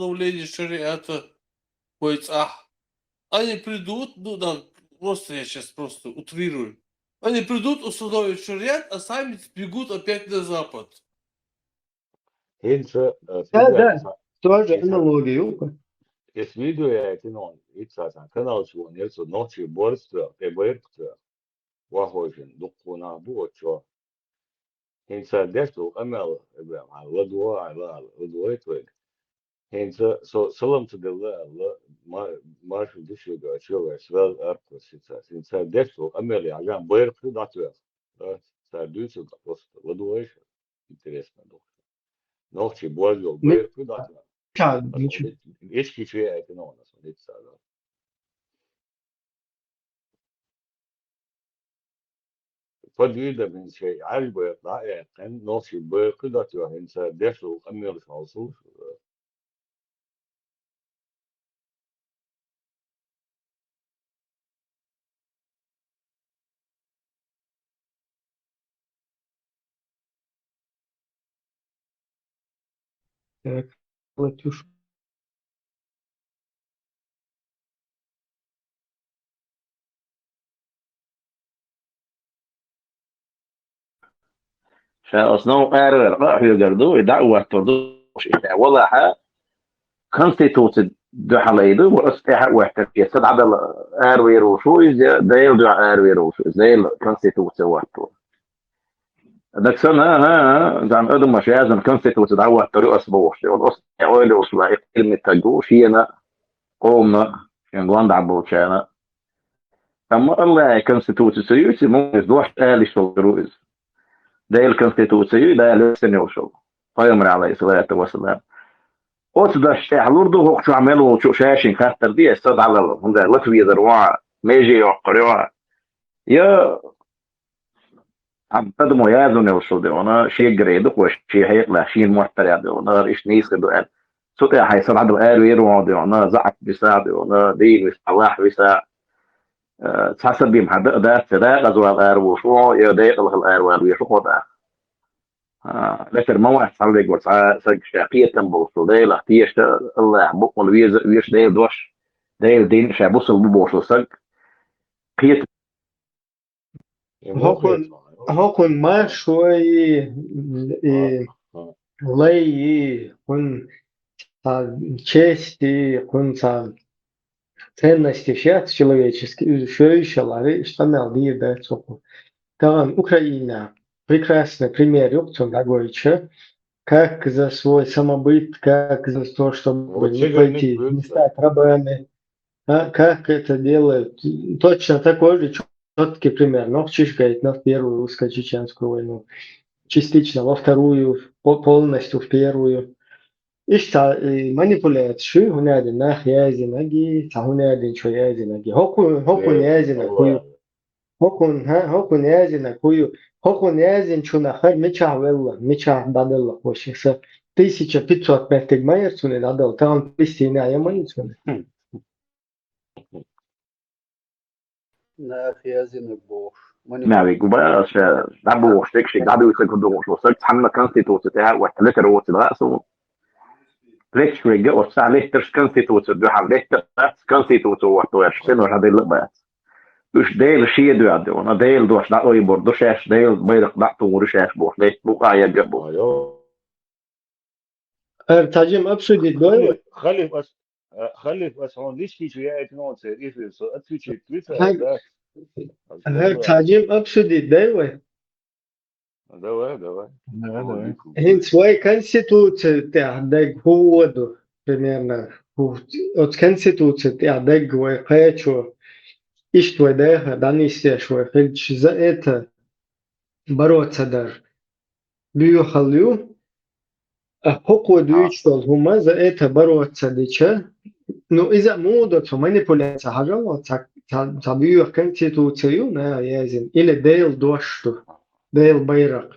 установления шариата в Айцах. Они придут, ну да, просто я сейчас просто утрирую. Они придут, установят шариат, а сами бегут опять на Запад. Hence, Да, тоже если аналогию. видео я это non, это канал чего нет, что ночи борство, пеберство, вахожен, духуна бучо. Hence, дешто амел, ладуа, ладуа твой. Hence, салам to the marsh душуга, чего, свел арко сица. Hence, дешто амел, агам берку датуя. Сардуцу просто, ладуа еще. Интересно, ночи борго, берку датуя. Ești chiciuia e nouă, să nici să avem. فديدا من شيء عجبه لا كان نوصي بقدرة إنسان دشوا أمير شخصوش Латюш. فأصنعوا قارئ رأح يجردو دعوة تردوش وضع constituted دحليدو وأستحق واحتفية سد عدل آروي روشو دايل دع آروي روشو دايل constituted واتو دك سنة زعم أدم مش لازم constituted دعوة طريقة سبوش والأصل أولي وصلا كلمة تجوش هنا قومنا ينقوان دعبوشانا أما الله constituted سيوسي مو دوش آلي شو روز دايل constituted دايل سنيوشو قيمر عليه الصلاة والسلام أصدش حلوردو هو شو عملوا شو شاشين خاطر دي استاد على هم ده لطفي دروا ميجي يقروا يا عم تدمو يا ذو نوصل ده أنا شيء جريدو وش شيء هيك لا شيء محترم ده أنا إيش نيس كده قال صوت يا حي صار عدو قال ويرو ده أنا زعق بيساعد أنا دين وصلاح بيساعد تحسب بيم حد ده سدا غزو الأر وشو يا ده الأر ويشوفه ده لكن ما واحد صار لي قلت شاقية تنبوصل ده لا تيش الله بقول ويش ده دوش ده دين شابوصل ببوصل سق قية هكون ما شوي لي كن чести, кунца ценности всех человеческих, шелары, что мир да цоку. Там Украина прекрасный пример, такой че, как за свой самобыт, как за то, чтобы не пойти, не стать рабами, как это делают. Точно такой же четкий пример. Но говорит, на первую русско-чеченскую войну, частично во вторую, полностью в первую. İşte manipülasyon hunadin nah yazınagi tahunadin şu yazınagi hokun yazına kuyu hokun yazına kuyu hokun yazın şuna her miçah dadalla hoşsa 1500 метров майерсуне dadal tam pistina yamayınsune nah yazına boş ما بيجوباش دعبو وشتكشي دعبو يسكتوا وصلت حنا constituted واحتلت روت رأسه ليش رجع وسع ليش ترش constituted ده حال ليش constituted وحتوش سنو هذا اللي بقى وش ديل شيء ده عده أنا ديل دوش دعوة يبور دوشاش ديل بيرق دعتو ورشاش بوش ليش بقى يجبو Tacım absürdü doğru. خلف بس هون ليش في شيء يتنون سير إيه سو أتفيتش تويتر Tacım absürdü doğru. давай Своей конституции تعدق هو ده примерно от конституции تعدق ويقاچو что да данiste что хоть за это бороться даже бюхалю а хокодуй что хума за это бороться дича ну из-за мода то манипуляция хагала так бюх конституцию на язин или дейл дошту дейл байрак.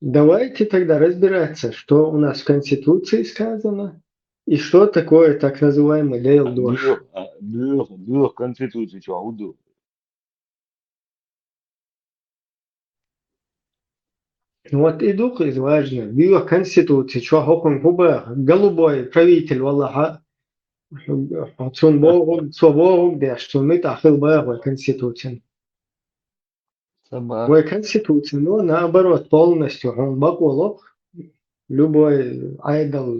Давайте тогда разбираться, что у нас в Конституции сказано и что такое так называемый Дейл Дош. Бюр Конституции чего? Вот и дух из важно. Био конституции, что хокон хуба, голубой правитель, валлаха, цун богу, цо богу, да, что мы тахил богу конституции. Сама. В конституции, но наоборот, полностью, он бакулок, любой айдол,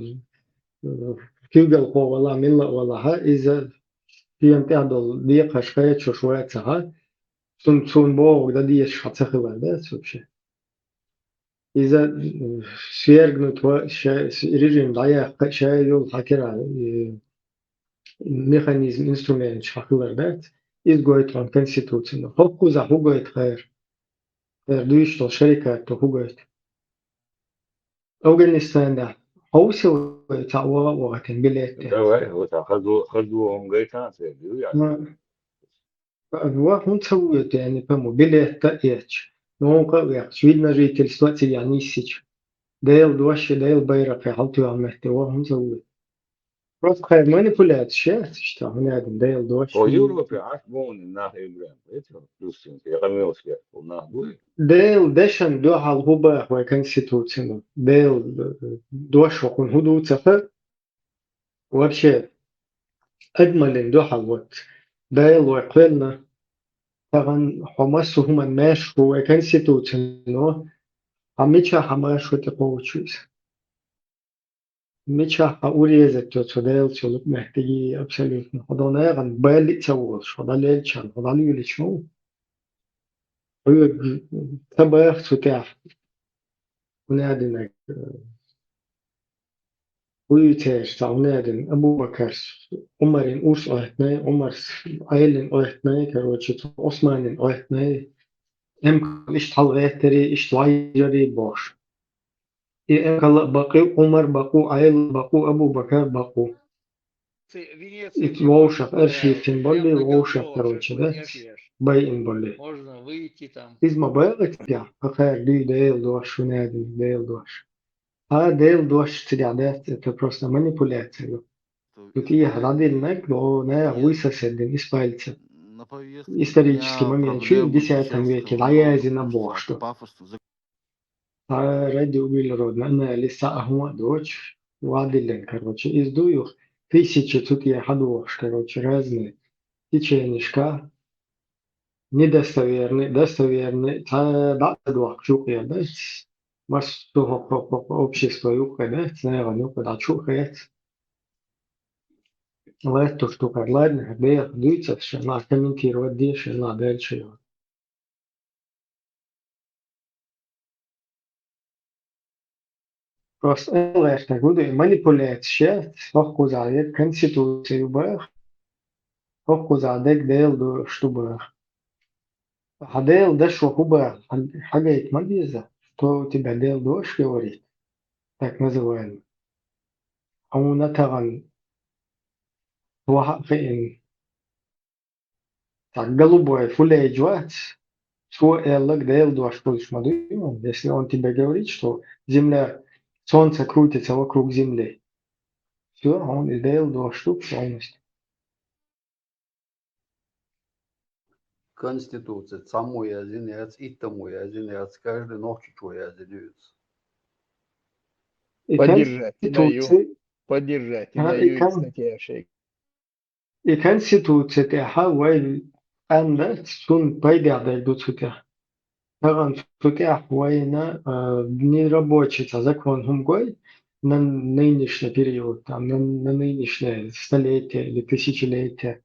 кюгел по вала, милла валаха, из-за пьянты адол, диеха шкая, чушуя цаха, цун богу, да диеш хацахила, да, вообще. إذا свергнут режим, да, я шайдул хакера механизм, инструмент шахлар, да, изгоит он конституцию. Хокку за хугоит хайр, дуиш то шарика то хугоит. Афганистан да, хаусил تعوى وقت بلاد. Давай, вот так, خذوهم قيتان سيدي يعني. أبوه هم تسويت يعني بمو بلاد تأيش. نوقع وياك видно жительство يعني сич. Дейл دوش дейл байрак حالته عمته وهم تسويت. Просто какая манипуляция, что هنادم دايل دوش هو يوروبي عاجبون الناحية إبراهيم إيش فلوسين في غميوس كده وناهبوي دايل دشن دو على الهوبا وكونستитуцию دايل دوش وكون هدو تفر вообще أجمل دو على الوقت دايل وقلنا طبعا حماس هم الناس هو конституцию عميتشا حماس وتقوتشوز ميتشا урезать то, что дايل человек محتاجي абсолютно هذا غن بالي تسوي هذا ليلشان هذا ليلشان تبغى تفتح ونادن ويتاش تاع ونادن أبو بكر عمر أوس أهتناي عمر عيلن أهتناي كروتشي عثمان أهتناي إم إيش تحلغيتري إيش تعيجري باش إم كلا باقي عمر باقو عيل باقو أبو بكر باقو Венеция إت мне больше ووشق أرشيفين понравилась. بولي Прям на ووشق Гандош, كروتشي такой ده неж. باين بولي Можно выйти там. إذا ما بغيت يا أخير دي ديل دوش ونادن ديل دوش ها ديل دوش تدعدات это просто манипуляция. Тут и градильник до не высосед из пальца. На повестке Исторический дня момент. Чуть в проблемы X сейчас веке много, лаязи на потому что бошто. пафос Ради углеродно. Она лиса ахма дочь. Вадилен, короче, из дуюх. Тысячи тут я ходош, короче, разные. Теченишка. Недостоверный, достоверный. Та да, двух чук я, да? Маш общество юка, да? Наверное, юка, да, чукает. Эту штуку, ладно, где дуется, что надо комментировать, дальше надо дальше. Просто это будет манипуляция, хохку задет конституцию бэх, хохку задет дел чтобы хадел да что хуба хагает мадиза, что у тебя дел дождь говорит, так называемый. А у натаган вахин так голубой фулей джват, что эллак дел дождь будешь мадуем, если он тебе говорит, что земля Солнце крутится вокруг Земли. Все, он сделал два штук полностью. Конституция, саму yazınız, itamu yazınız, каждый ночь что yazınız. И Поддержать, не даю. Конституция, Поддержать, не и даю статья шейк. Конституция تحول أن تكون بيدع دوتها. طبعا فتح وين нерабочий закон Хумгой на нынешний период, там, на нынешнее столетие или тысячелетие,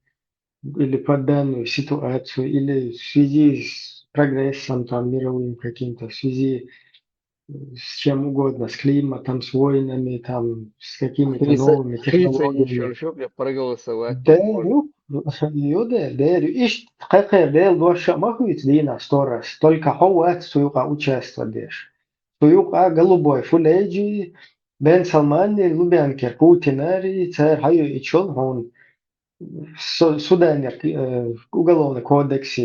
или под данную ситуацию, или в связи с прогрессом там, мировым каким-то, в связи с чем угодно, с климатом, с войнами, там, с какими-то новыми Шица не технологиями. еще проголосовать Да, тоже можно. ну, يودا داري إيش تحقق ديل دوشة ما هو يتدينا ستورس только هو سويقا участвуешь سويقا голубой фуледжи بن سلمان لوبيانكر Путинарий царь хаю и чон он суданер уголовный кодекс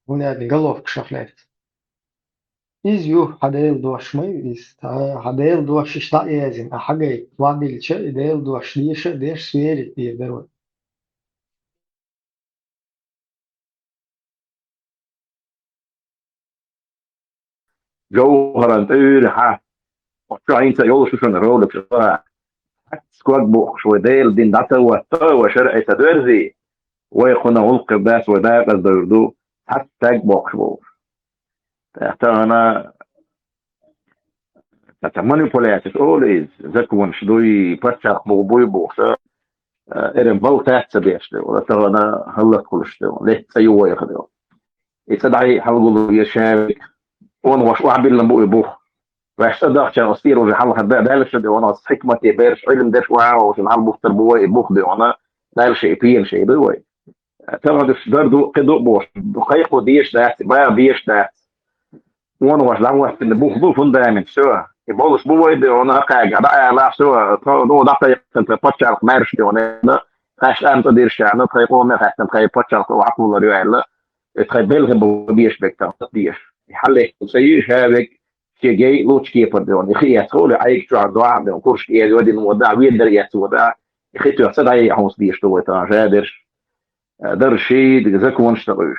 он один головка шафлет из ю хадейл دوش ما из хадейл دوش شتا يازن حاجة وعدل شيء ديل دوش ديش سويرت بيدرون جوهرا تيرها وشاين تيول شو شنو رول بشطاع سكوك بوخ وديل دين داتا وشرع تدرزي ويقنا ولق باس وداق الدردو حتى بوخ بوخ أنا manipulated always zakwan shdoy patchak boy boxer eren baltat sabiyashte wala tagana halak kulshte leh sayu yakhdo يتدعي حلقوا يشارك وانا واش وعبل لما بقى بوخ واش ادخ كان اصير وجه حلقه ده بالش دي وانا حكمه يبرش علم ده شويه وش مع البوخ تربوي بوخ دي وانا لا شيء بين شيء دوي ترى ده قدو بوخ دقيق وديش ده بقى بيش ده وانا واش لعوا في البوخ دول فون دايما سوا يبقى بوي دي وانا قاعد بقى لا سوا دو دقيق انت باتشار مارش دي وانا خاش انت دير شان تقيقوا ما خاش تقيق باتشار وعقل ولا ريال تقبل بيش بكتر بيش يحلك سيش هذاك شيء جاي لوتش كيبر دون يخي يسول عيك شو عضوا دون كورش كي ودي نودع ويدر يسودع يخي تحسد عي حوس ديش تو تا جادر در شيء ذاك ونشتغل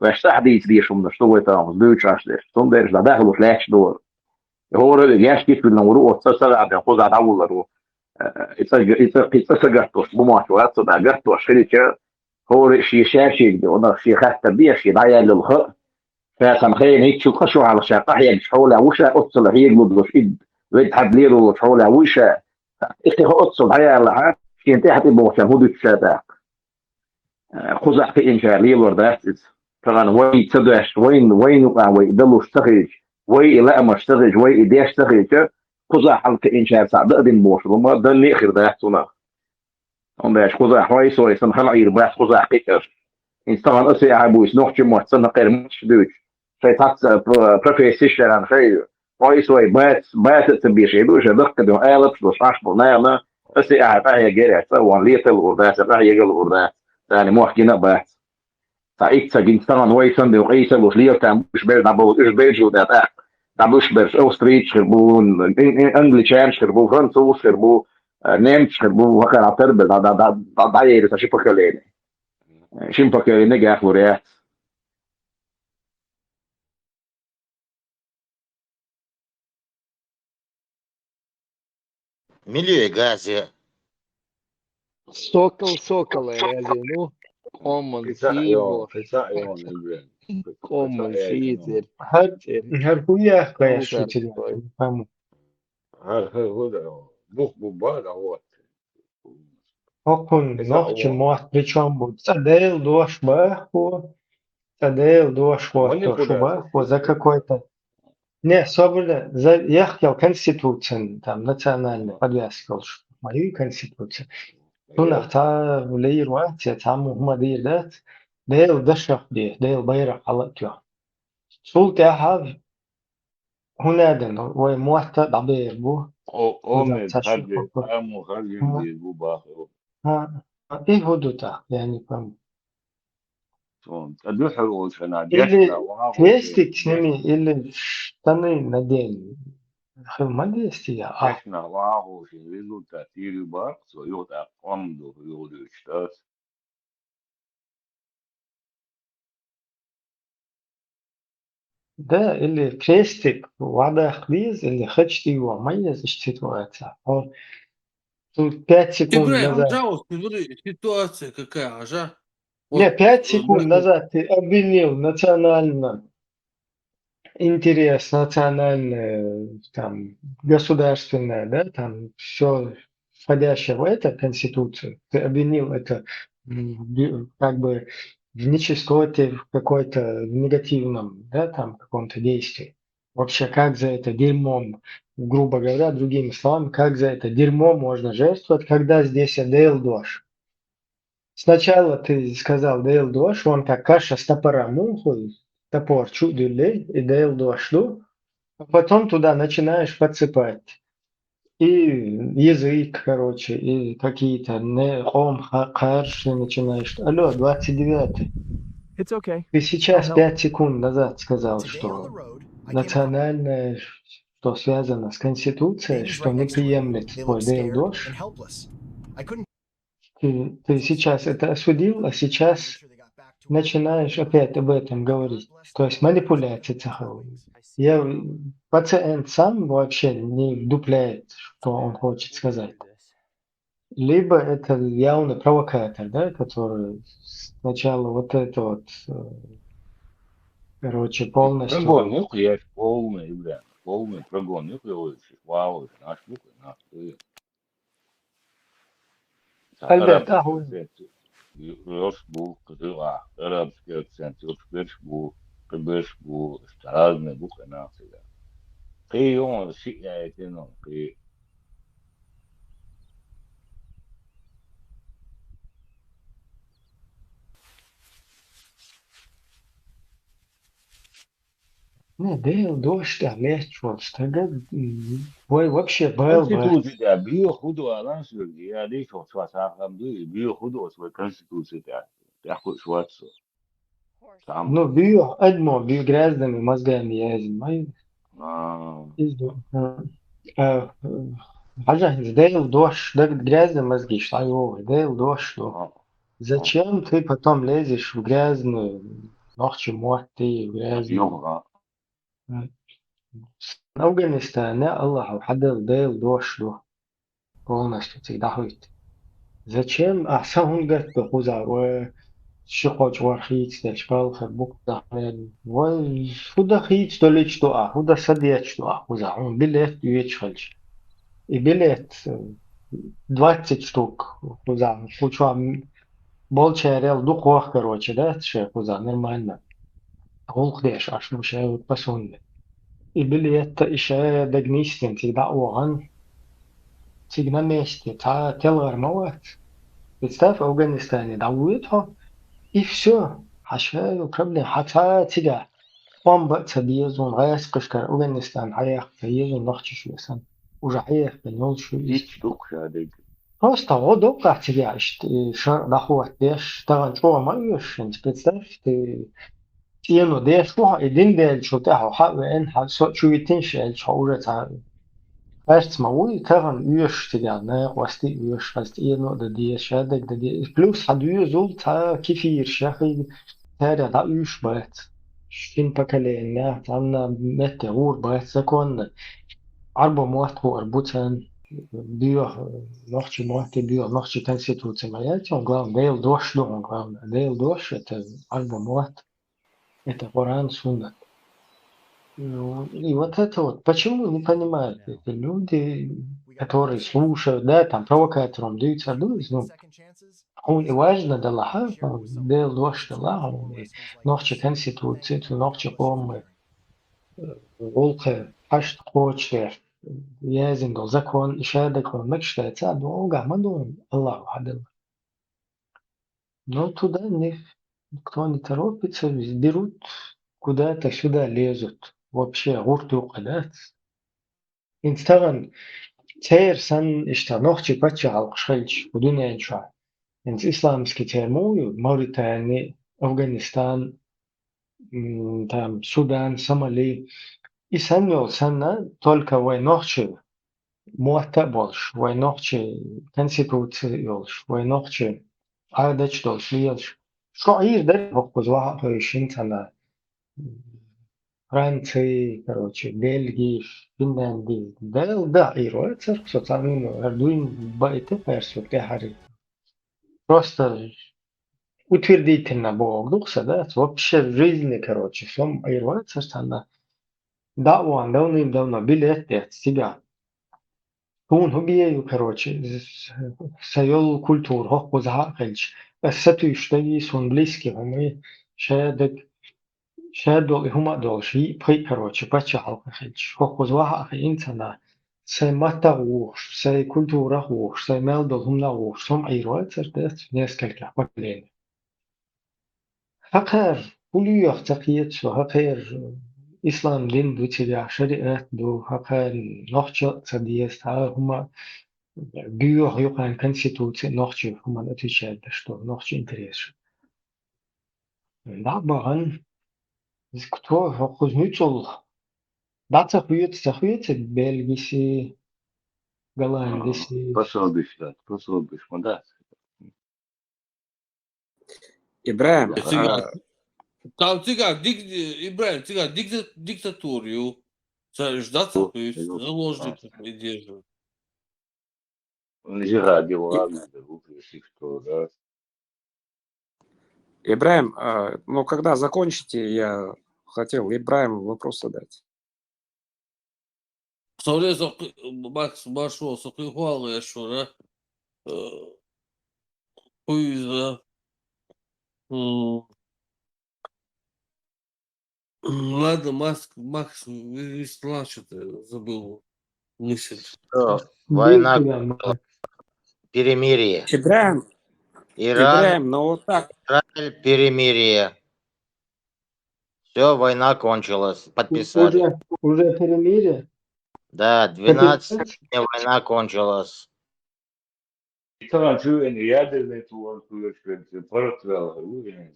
واش تحديث ديش من شتو تا دوتش عش ديش ثم ديش لا داخل وفلاش دور هو الجاش كيف نورو وتصل عند خوز على اول رو يتسجل بما شو هذا جت وشريكه هو شيء شاشي دي وانا شيء خاص بيش يضيع للخ فكان خير هيك شو خشوا على شاقه هي حول وشا اتصل هي قد ايد ويد حد ليرو حول وشا اختي اتصل هي على شيء انت حتى بوشا هو الشاتا خزع في انشاء لي ورد طبعا وين تدش وين ويدلو اشتغل وي لا ما اشتغل وي ايدي اشتغل خزع حلقه انشاء صعب دين بوش وما ده اللي اخر ده تنا عندك خزع حوي سوي سن خلع يربح خزع قيكر طبعا اسي عبوس نوخ جمع سنه غير مش دوش شيء تاكس بروفيسيشن عن خير كويس وي بات تبي شيء دوش دقت دو قالب دوش عش بنانا اسي هي جري سوى ليتل ورداس هي قال ورداس ثاني مو حكينا بات فايك سجين طبعا وي سن دو قيس وخليه كان مش بير دابو ايش بيجو ده دابوش بيرش او ستريت شربون انجليش شربو فرنسو شربو نيمت شربو وكان عطر ده داير تشي بكلين شيمبا نجا فوريات Milieu газе. Сокола يعني ну common تسعيون sea تسعيون البن common sea هر هوية قياس هر كده فهموا هذا بوخ بوبال هو هكون نوع تسعيون موات بريشان بود تديل دوش баху تديل دوش вот что баху за какой-то не собрано я хотел конституцию там национальный подвязка мою конституцию هنا تا ولي الوقت يتعاملوا هما دي ذات ديل دشخ ديل بيرق على تيا سولت هذا هنا دن وموات دبير بو أمي خلي أمو خلي دي بوباخ ها ايه هدوتا يعني فهم شلون أدوح الوشنا اللي جشنا تيستك سنمي اللي شتني ندين خل ما ديستي يا جشنا وعاهو شنو تأثير باق سيوت أقوم يولو يشتاس ده اللي كريستك وعدا خليز اللي خدشتي وميز اشتيت وقتها هو 5 секунд Играй, назад пожалуйста, смотри, ситуация какая, ага. не, Вот, 5 секунд да, назад ты обвинил национально интерес, национальное, там, государственное, да, там, все входящее в это, Конституцию, ты обвинил это как бы в нечистоте, в какой-то негативном, да, там, каком-то действии. Вообще, как за это дерьмом, грубо говоря, другими словами, как за это дерьмо можно жертвовать, когда здесь Дейл Дош? Сначала ты сказал Дейл Дош, он как каша с топора мухой, топор чудили и Дейл Дошлю, а потом туда начинаешь подсыпать. И язык, короче, и какие-то ом, харши начинаешь. Алло, 29-й. It's okay. Ты сейчас I'll help. 5 секунд назад сказал, Today on the что road, I came национальное, что связано с Конституцией, Baby's что right не next to him. приемлет They твой look Дейл scared Дош. and helpless. I couldn't Ты сейчас это осудил, а make сейчас sure they got back начинаешь опять об этом говорить. То есть манипуляция цеховая. Я, пациент сам вообще не вдупляет, что он хочет сказать. Либо это явный провокатор, да, который сначала вот это вот, короче, полностью... Прогон yok ya, полный, бля, полный прогон yok ya, вау, наш бук, нахуй. البته هو Yosh bu, kızıla, Arapski akcent, yosh bu, kıbrış bu, starazne bu kanası ya. Kıyı şey ya, etino, kıyı. не, Дейл дождь, легче, tagad vai вообще bail bet. Konstitūcija bija hudo lansīgi, ja līdz šos sākam bija hudos vai konstitūcija, ja kurš veco. Tam. Nu, biju, edmo, biju grēzdami mazgājumi jēzim, vai izdomā. حاجة Дейл дождь, tagad grēzdami mazgīšu, tā jau, Дейл дождь, Зачем ты потом лезешь в грязную, ночью моты, в грязную? В Афганистане Аллах حدا Дейл дождь полностью всегда ходит. Зачем أحسن قد بخوزا وشقوش ورخيت تشبال خربوك دحمل وفودا خيت دوليش دعا فودا سديتش دعا خوزا عون بلت يتشخلش بلت 20 штук خوزا خوشوا Болчарел духов, короче, да, خوزا нормально. Голх деш, аж ну ще пасунde. И билет ще дагнистин, всегда оган, всегда месте, та телгар моват. Представь, в Афганистане даует ho, и все. Хашаю проблем, хата тига. Бомба цабиезун, гайс кышкар, Афганистан, хаях, цабиезун, нахчи шуесан. Уже хаях, бенол шуес. Hiç dokşadık. Просто вот как тебя, что доход, дешь, тоган что маешь, представь, ты тяну дешь, что один дел, что ты хау вен, хау шо итиншел, что уже та, кажется, мауи, тоган уешь тебя, не, хвасти уешь, хвасти тяну да дешь, шадек да дешь, плюс хадую зул та кефир, шахи, таря да уешь бэт, шин поколение, там на метеор бэт, закон, арбо муатку арбутан, bio noći mohti bio noći конституцияма я он главное Дейл дождь он главное Дейл дождь это альбо мот это Коран Сунна. Ну, и вот это вот почему не понимают эти люди, которые слушают, да, там провокатором даются, ну, он и важно да Аллаха, Дейл дождь Аллаха, ночи конституции, ночи помы, волка, аж хочешь Yazın da zakon işaret koymak işte долго мадон Аллаху адал. Но туда никто не торопится, берут куда-то сюда лезут. Вообще гурту кадат. Инстаграм тер сан ишта нохчи пача алкшхельч будуня инша. Инс исламский термую Мавритания, Афганистан, там Судан, Сомали. И саньол санна только войнохчи muhatap болуш, войнокчы конституция болуш, войнокчы адач болуш, лиелш. Что айырдар хоккуз ваха хойшин тана Франции, короче, Бельгии, Финляндии. Да, айро, царк социальный, ардуин байты персу тяхари. Просто утвердительно Бог духса, да, вообще в жизни, короче, сом айро, царстана. Да, он давным-давно билет себя. هون هو короче, سيول كولتور هو زهقلش بس ستو يشتغي سون بليسكي هم شادو هما دول شيء بي короче بچه حلقة خلش هو زواها أخي إنسانا سي ماتا غوش سي كولتورا غوش سي مال دول هم لا غوش هم عيروات سردت نسكالك بقلين هقر كل يختقيت شو هقر إسلام دين دو تبع شريعة دو هقر نحجة تديس هما Bio юхан конституция ночью хуман отвечает, что ночью интерес. Да, баран, кто хузнючил, да, захуется, Бельгиси, Голландиси. Пособишь, да, пособишь, да. Ибраим, Там цыган, Ибраим, цыган, диктатуру, ждаться, то есть заложников придерживать. Не ради ладно, если что, да. Ибраим, ну, когда закончите, я хотел Ибраиму вопрос задать. Sonra Макс Машо, сокрыхуал я что, да? Хуй ладно, Макс, весла что-то забыл мысль. Что, Был война, туда, Макс. перемирие. Ибраим, Иран, Ибраим, ну вот так. Израиль, перемирие. Все, война кончилась. Подписали. Уже перемирие? Да, 12 дней война кончилась. Tamam şu en iade de tu portvel.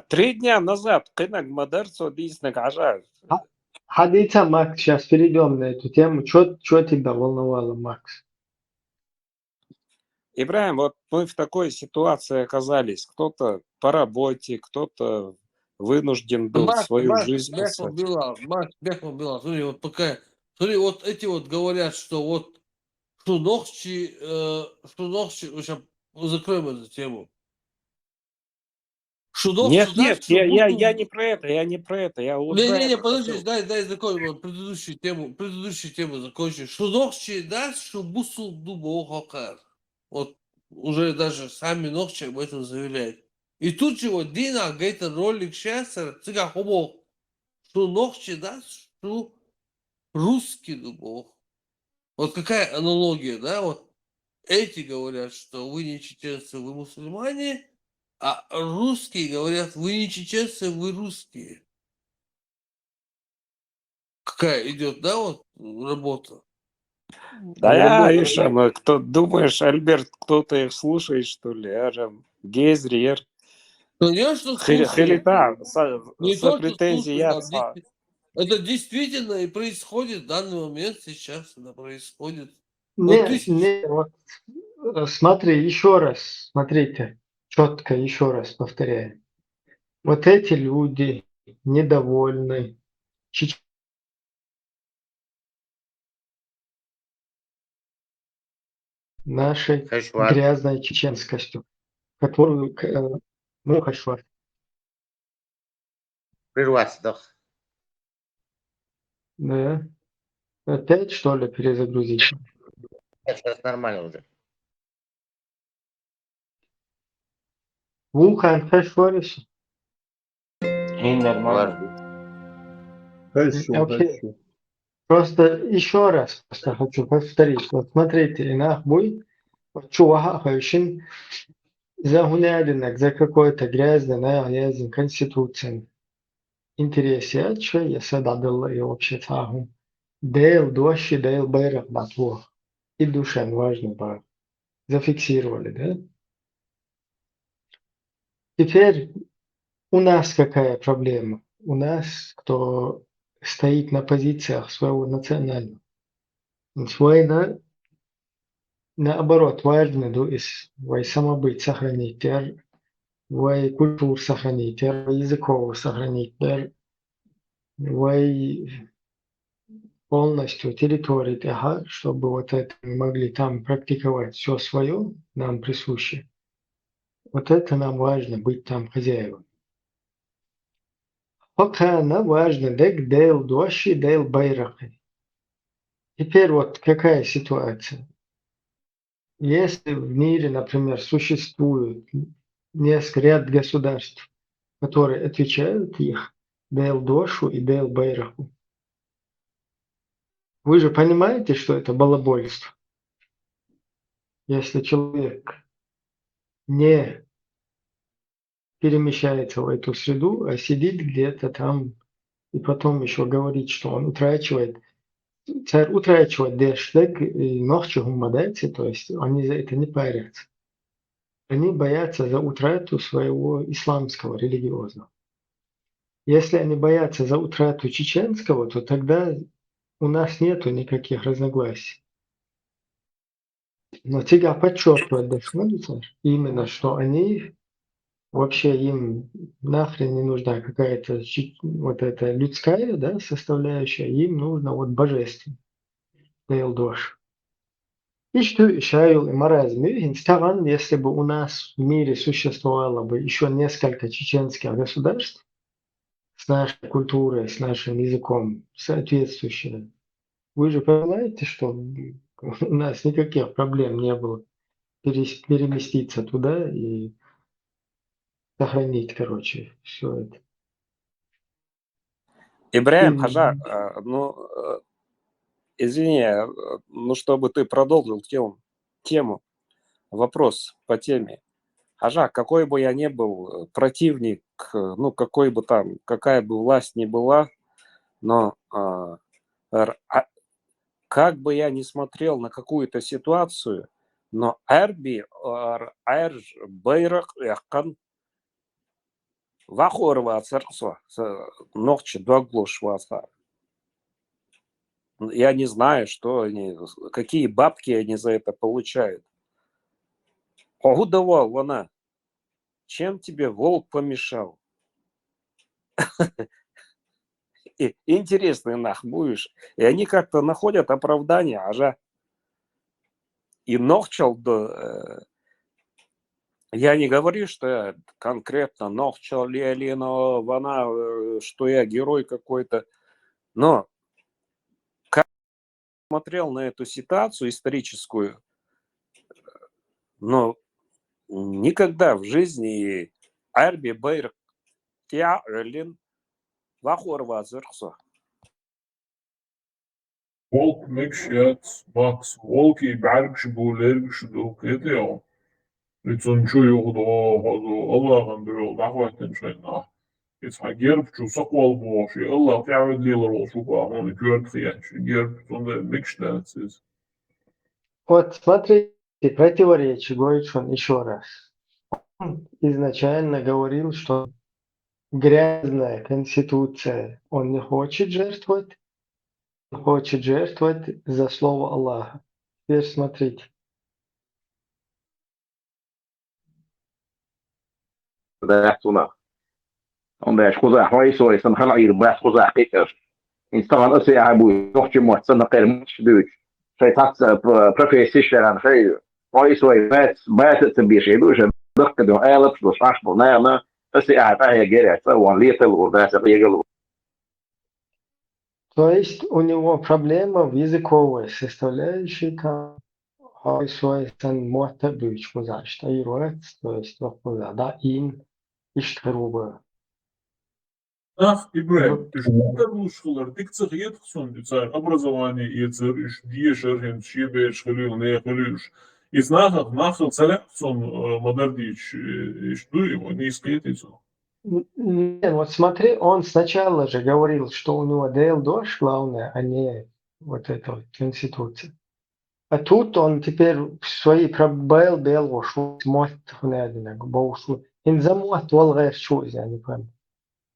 3 дня назад Кынак Мадерцо Диснек Ажар. Хадица, Макс, сейчас перейдем на эту тему. Что тебя волновало, Макс? Ибраим, вот мы в такой ситуации оказались. Кто-то по работе, кто-то вынужден был свою жизнь Бехма спасать. была, смотри, вот пока, смотри, вот эти вот говорят, что вот что ногти, сейчас закроем эту тему. Что ногти, Нет, я не про это, я вот Не, Брайана подожди, хотел. дай закончим предыдущую тему закончим. Что ногти даст, что бусу дубо хокар. Вот уже даже сами ногти об этом заявляют. И тут же вот Дина Гейта ролик шессер, цыга хобо, что ногти даст, что русский дубо. Вот какая аналогия, да, вот эти говорят, что вы не чеченцы, вы мусульмане, а русские говорят, вы не чеченцы, вы русские. Какая идет, да, вот работа? Да я, Работа, видишь, ну, кто думаешь, Альберт, кто-то их слушает, что ли? Гейзриер. Конечно, слушаю. Хелита, Не со то, что претензией слушаю, это действительно и происходит в данный момент сейчас, это происходит. Вот вот смотри, еще раз, смотрите, четко еще раз повторяю. Вот эти люди недовольны нашей Хашват. грязной чеченскостью, которую, ну, Хашват. Прерваться, да. Да. Опять, что ли, перезагрузить? Нет, сейчас нормально уже. Вулкан Хашварис. Нормально. Вообще, просто еще раз просто хочу повторить. Вот смотрите, инах буй, вот чуваха хайшин за гунядинок, за какой-то грязный, грязный конституцией. Интересе, что я сададал и вообще тагу. Дейл дощи, дейл байрак батво. И душен важно бар. Зафиксировали, да? Теперь у нас какая проблема? У нас, кто стоит на позициях своего национального. Война, наоборот, важно вой самобыт сохранить, вой культуру сохранить, вой языковую сохранить, вой полностью территории, чтобы вот это мы могли там практиковать все свое, нам присуще. Вот это нам важно, быть там хозяевами. Пока нам важно, дек дейл доши, дейл байрахи. Теперь вот какая ситуация? Если в мире, например, существует несколько ряд государств, которые отвечают их дейл дошу и дейл байраху, вы же понимаете, что это балабольство? Если человек не перемещается в эту среду, а сидит где-то там и потом еще говорит, что он утрачивает, царь утрачивает дештег и ногче гумадайте, то есть они за это не парятся. Они боятся за утрату своего исламского религиозного. Если они боятся за утрату чеченского, то тогда у нас нету никаких разногласий. Но тебя подчеркивать должны, именно, что они вообще им нахрен не нужна какая-то вот эта людская, да, составляющая, им нужно вот божественное. Дейлдош. И что шайл и маразм. Старан, если бы у нас в мире существовало бы еще несколько чеченских государств с нашей культурой, с нашим языком соответствующие, вы же понимаете, что у нас никаких проблем не было переместиться туда и сохранить, короче, все это. Ибраим, И Хажа, извини, ну, чтобы ты продолжил тему, вопрос по теме. Хажа, какой бы я ни был противник, ну, какой бы там, какая бы власть ни была, но как бы я ни смотрел на какую-то ситуацию, но Эрби, Эрж, Байрак, Яхкан, Вахорова, Церква, Ногче, Дуаглушваса. Я не знаю, что они, какие бабки они за это получают. Огудова, вона, чем тебе волк помешал? И интересный нах будешь. И они как-то находят оправдание, ажа. И ногчал до... Я не говорю, что я конкретно ногчал Леолина, вона, что я герой какой-то. Но как смотрел на эту ситуацию историческую, но никогда в жизни Арби Бейр Тиалин Вахорва Зерксо. Волк мекшет, Макс, волки بعرفش بولرش دو كده يوم لتون شو يغضو هذو الله غندرو دعوة شينا يتحجر شو سقوى البوشي الله تعود لي الروش وهون كورت خيانش جرب تون مكشتاتس вот смотрите, противоречие, Гойчон, еще раз. Он изначально говорил, что грязная конституция, он не хочет жертвовать, он хочет жертвовать за слово Аллаха. Теперь смотрите. ده يحصل on ده شخوذة حوالي سوري سنخل عير باس خوذة حقيقة إنستغل أسي عبوي نوحش محسن غير مش دوش شيء تحت بروفيسيش عن شيء حوالي سوري بات تبيش يدوش دقة دو آلبس دوش عشبو نانا أسي أعطاه جري سوى ليتل وداس يقلو. То есть у него проблема в языковой составляющей, там, свой сан мота бич музачта и роец, то есть да, ин, иштхарубы. Ах, Ибраим, ты что слушал, ты цехет сон, образование и цериш, диешер, шибе, шхалил, не халюш. Из нахах, целях сон модердич, что его не искетицу. Не, вот смотри, он сначала же говорил, что у него Дейл Дош главное, а не вот эта вот конституция. А тут он теперь в свои пробел бел وشو موت هنادنا بوشو إن زموت والغير شو يعني فهم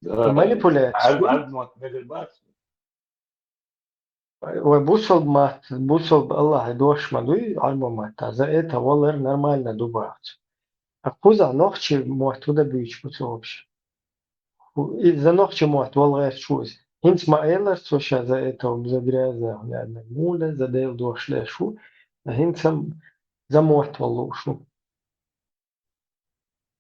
manipulate عارف مثل باس بوصل الله دوش مدوي على مات за это والله нормально дубать. А куза ночи мот туда бич вообще. И за ночи мот والغير شو Hins ma eller så kör за это за гряза يعني муля за дел дош лешу. Хинсам за мот والله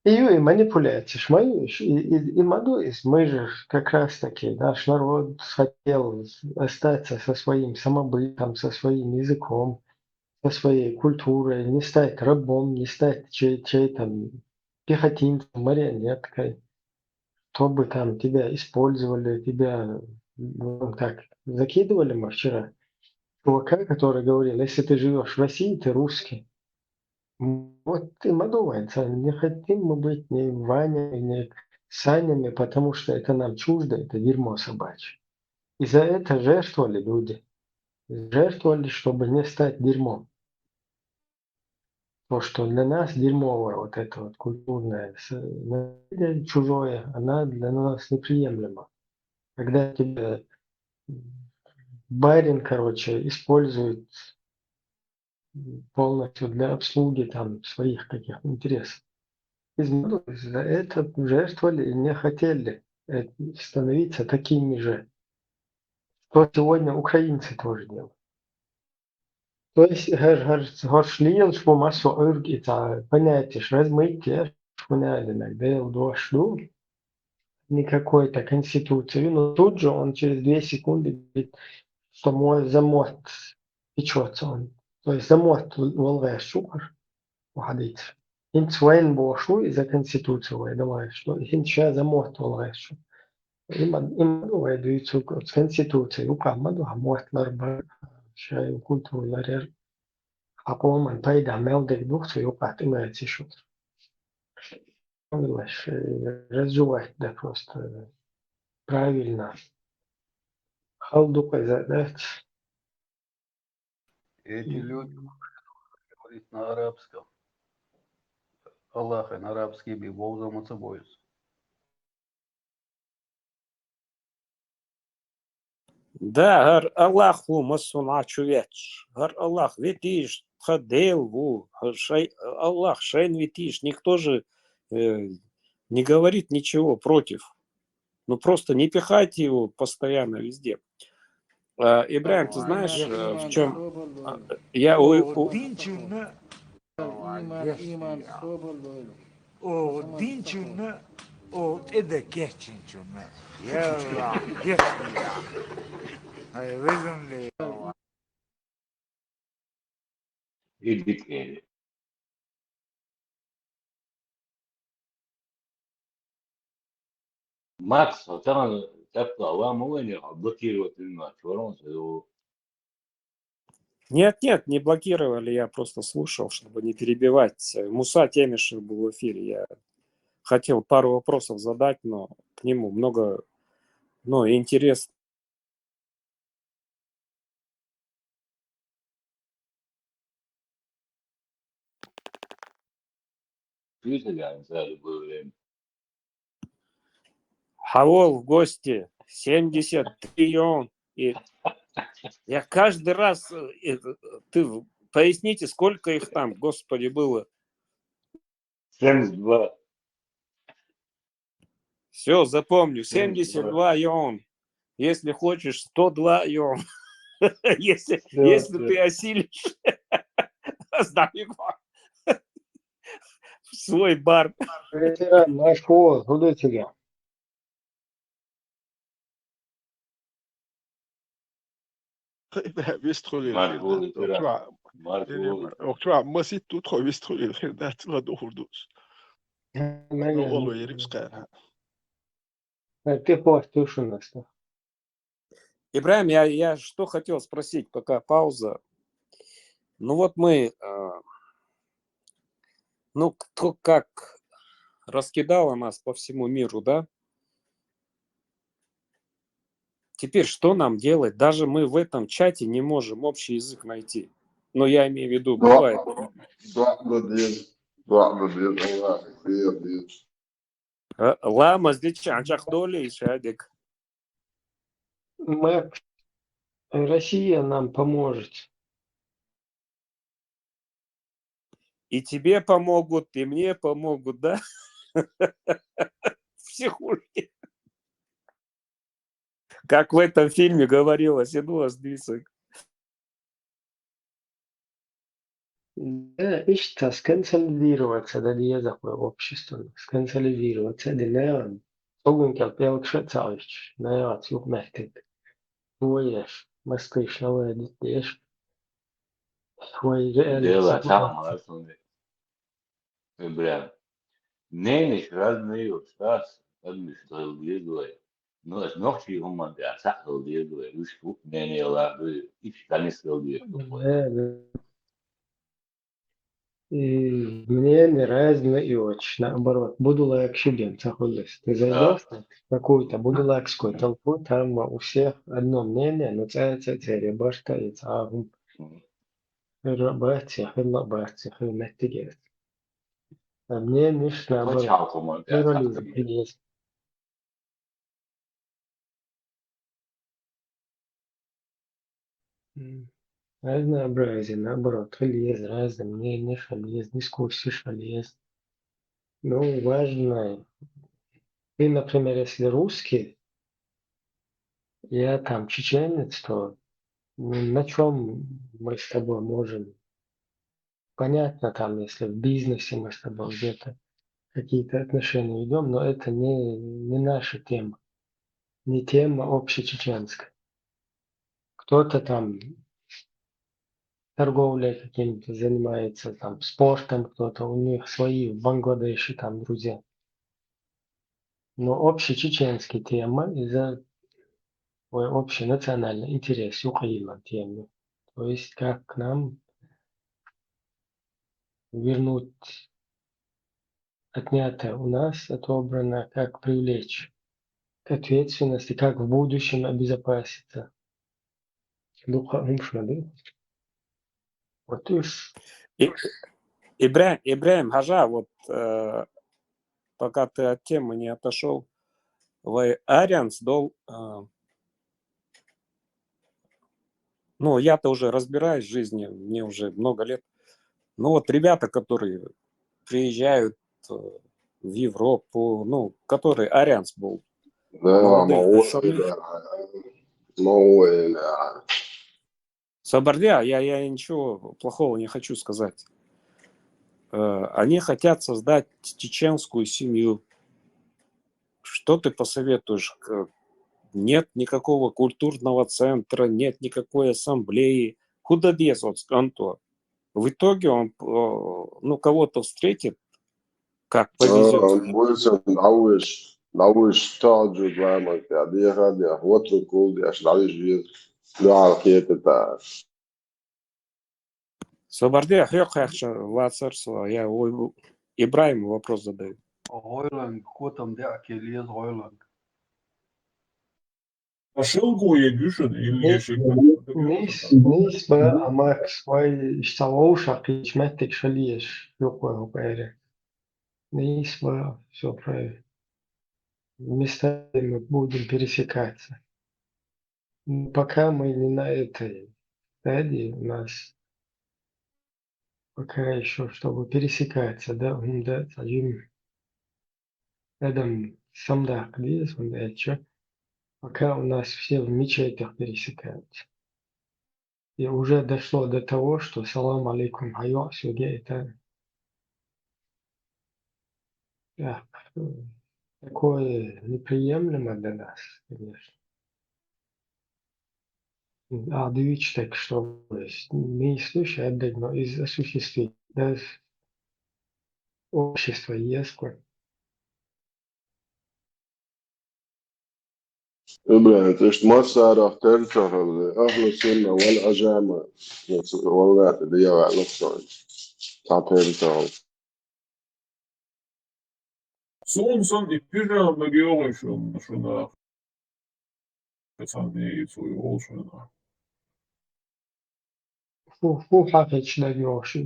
и манипуляции, шмаюешь, и мадуис, мы же как раз таки, наш народ хотел остаться со своим самобытом, со своим языком, со своей культурой, не стать рабом, не стать чей-то пехотинцем, марионеткой, чтобы там тебя использовали, тебя, ну, как, закидывали мы вчера чувака, который говорил, если ты живешь в России, ты русский. Вот и думается, не хотим мы быть ни Ванями, ни Санями, потому что это нам чуждо, это дерьмо собачье. И за это жертвовали люди. Жертвовали, чтобы не стать дерьмом. То, что для нас дерьмовое, вот это вот культурное наследие чужое, она для нас неприемлема. Когда тебя барин, короче, использует полностью для обслуги там своих каких-то интересов. За это жертвовали и не хотели становиться такими же. Что сегодня украинцы тоже делают. То есть, шлил, что массу это понятие, размытие, что надо, дошло, никакой-то конституции, но тут же он через 2 секунды говорит, что мой замот печется он. То есть замот волгая шукар, уходить. Инт вайн бошу из-за конституции, давай, что инт сейчас замот волгая шукар. Има вайдуицу с конституцией, укамаду хамуатлар бар, шай культуралар. Ако man пайда мелдек духцу юкат имеется шут. Развивать, да, просто правильно. Халдука задать. Эти люди говорят на арабском. Аллах на арабский бивол за мацабоис. Да, гар Аллаху масуна чувеч. Гар Аллах, ветиш, хадел ву, Аллах, шайн ветиш. Никто же не говорит ничего против. Ну просто не пихайте его постоянно везде. Ибрahim, ты знаешь, в чем я O dinçinle o edekeçinçinle. Yalla geçti ya. Ay vezimli. Иди Эли. Макс, طبعا تبقى وين блокировать الماتش ورون. Нет, не блокировали, я просто слушал, чтобы не перебивать. Муса Темишев был в эфире, я хотел пару вопросов задать, но к нему много, интересно. Хавол в гости 73 он. И я каждый раз, ты поясните, сколько их там, Господи, было. 72. Все, запомню, 72 ион. Если хочешь, 102 ион. Если ты осилишь, сдай его в свой бар. Ветеран, наш холод, куда тебя? Visst tror du Marco, det. Och tror jag, Masito tror visst tror du det var dåligt. Ну, Олу Ерикская. Ты постишь у нас. Ибрahim, я что хотел спросить, пока пауза. Ну вот мы, кто как раскидало нас по всему миру, да? Теперь что нам делать? Даже мы в этом чате не можем общий язык найти. Но я имею в виду, бывает. Лама здесь доли и шадик. Россия нам поможет. И тебе помогут, и мне помогут, да? Психушки. Как в этом фильме говорилось, Эдуард Двисок. Да, ищется сконсолидироваться, да, языковое общество, сконсолидироваться, да, наверное. Огонь кипел, шацалыч, наверное, юг мягкий. Твоешь, мастыш, новое детешь. Твои Дело там, Ибрahim. Nenes разные стас, администрал диедуэ. Но es noch viel man der Sache diedуэ. Руску нене ла и канистрал диедуэ. Мне разно и очень. Наоборот, буду лайк щебен, заходишь. Ты зайдешь в какую-то, буду лайкскую толпу, там у всех одно мнение, но царь башка и царь. Рабатия, хилабатия, хилметтигес. А мне лишь наоборот. Плюрализм есть. разнообразие, наоборот, есть разные мнения, есть дискуссии, есть. Ну, важно, ты, например, если русский, я там чеченец, то на чем мы с тобой можем? Понятно, там, если в бизнесе мы с тобой где-то какие-то отношения ведем, но это не наша тема, не тема общечеченская. Кто-то там торговлей каким-то занимается, там, спортом кто-то, у них свои в Бангладеше там друзья. Но общечеченские темы из-за общий национальный интерес Украины темы. То есть как нам вернуть отнятое у нас, отобранное, как привлечь к ответственности, как в будущем обезопаситься. Духа умшмады. Вот уж. И- Ибраим Хажа, вот пока ты от темы не отошел, вы Арианс дол... Ну, я-то уже разбираюсь в жизни, мне уже много лет. Ну, вот ребята, которые приезжают в Европу, ну, которые Арианс был, молодые пацаны. Сабардия, я ничего плохого не хочу сказать. Они хотят создать чеченскую семью. Что ты посоветуешь? Нет никакого культурного центра, нет никакой ассамблеи. Худобес, вот Антон. В итоге он, ну, кого-то встретит, как повезет. Сабардия, я Ибраиму вопрос задаю. Roiland, kotam deakelies Roiland. Ашылгуе düşün Нисба амак свой шталоуша пичметик шалиеш. Юква упэре. Нисба, все правильно. Местами мы будем пересекаться. Но пока мы не на этой стадии, у нас пока еще, чтобы пересекаться, да, сажим рядом самдак, здесь, пока у нас все в мечетях пересекаются. И уже дошло до того, что салам алейкум хайо, сюда это так, такое неприемлемо для нас, конечно. А двич так что не исключает, но из осуществить, да, общество есть. إبراهيم تشت ما صار ترجع أهل السنة والعجامة والله اللي هي نفسه تعترض. Sonsan ipirama geoğuşun şuna sani suyu olşuna. Фу, حافظ لا يوشي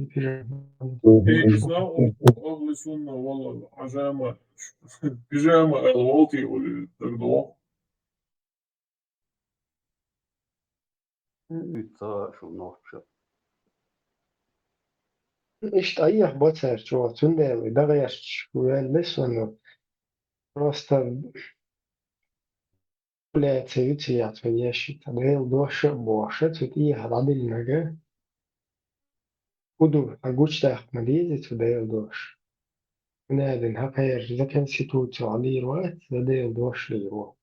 Знал أهل السنة والعجامة بيجامة الواطي والتقدوه. Ytterligare som norsk. Ишт аях боцар чё цундел дагаяш чуэллэсону просто является витият вещи тадэл доша боша тут и гададильнага уду агучтах мадизи тудэл дош няден хакаяр за конституцию алируат тудэл дош лируа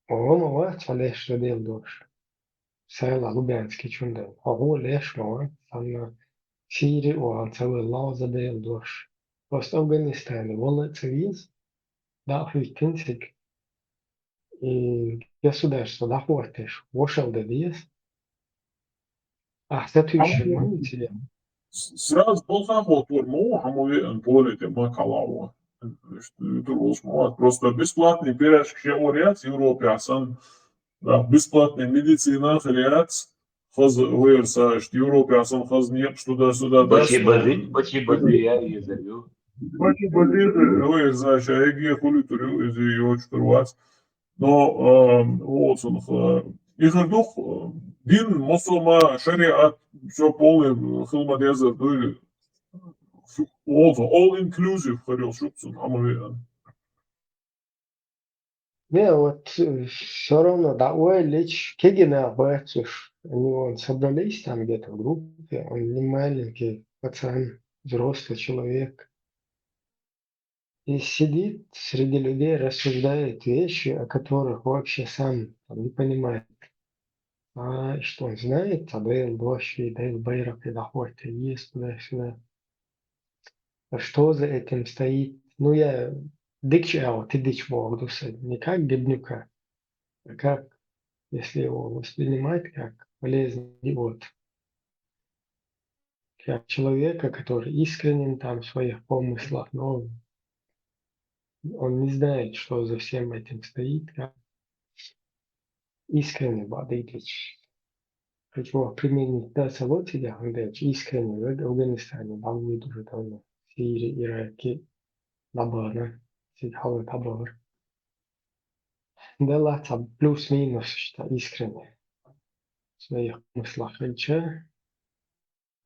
ома ват фалеш тудэл дош сайла лубянский чундел агу леш моа санна Сирии он целый лаза дэл дош просто Афганистане волна цивиз да хвитинсик и государство находишь вошел до вес, а следующий момент Сразу полхахот форму, хамове анполите макалау. Просто бесплатный пирожки орят в Европе, а сам бесплатный медицина ряд хаз вырсаешь в Европе, а сам хаз нет туда-сюда. Бачи бази я езжу. Бачи бази вырсаешь, а я культуру из ее чтурвать. Но вот он их дух Дин, мусульма, шариат, все полный хилмадеза, all inclusive, говорил Шукцин, амавиан. Не, вот все равно, да, ой, лечь, кегина, бачишь, они вон собрались там где-то в группе, он не маленький пацан, взрослый человек, и сидит среди людей, рассуждает вещи, о которых вообще сам там не понимает. А что он знает, Адейл Боши, Дейл Бейрак и доходит, и есть туда-сюда. А что за этим стоит? Ну, я дичь, ты дичь Богдуса, не как гибнюка, а как, если его воспринимать как полезный идиот, как человека, который искренен там в своих помыслах, но он не знает, что за всем этим стоит, как искренне Бадыдич. Хочу применить да, Салотиля, искренне в Афганистане, Бангладеш уже давно, Сирии, Ираке, Набана, Сидхалы Табар. Да ладно, плюс-минус, что искренне в своих помыслах реча.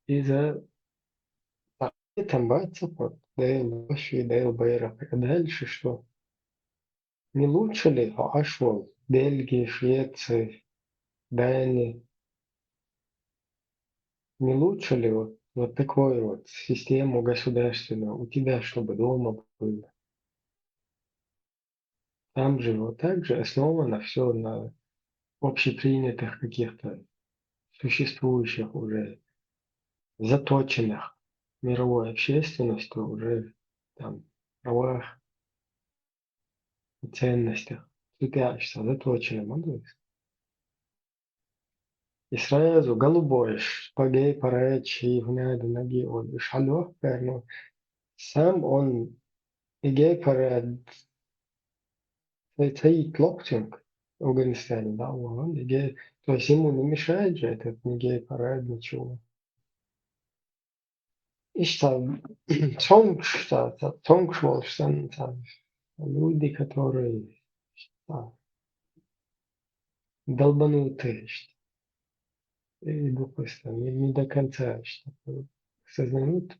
И за там баться, вот, Дейл Баши, Дейл Байрак. А дальше что? Не лучше ли Ашвал, Бельгии, Швеции, Дании, не лучше ли вот такую вот систему государственную у тебя, чтобы дома было? Там же вот так же основано все на общепринятых каких-то существующих уже заточенных мировой общественностью уже там правах и ценностях. Цепляешься, заточенным адрес. И сразу голубой шпагей паречи в ноги он шалёх, но сам он игей парад цаит локтинг в Афганистане, да, он игей, то есть ему не мешает же этот игей парад ничего. Ich Сонгшволштан, люди, которые да, долбанутые, и, допустим, не до конца осознают,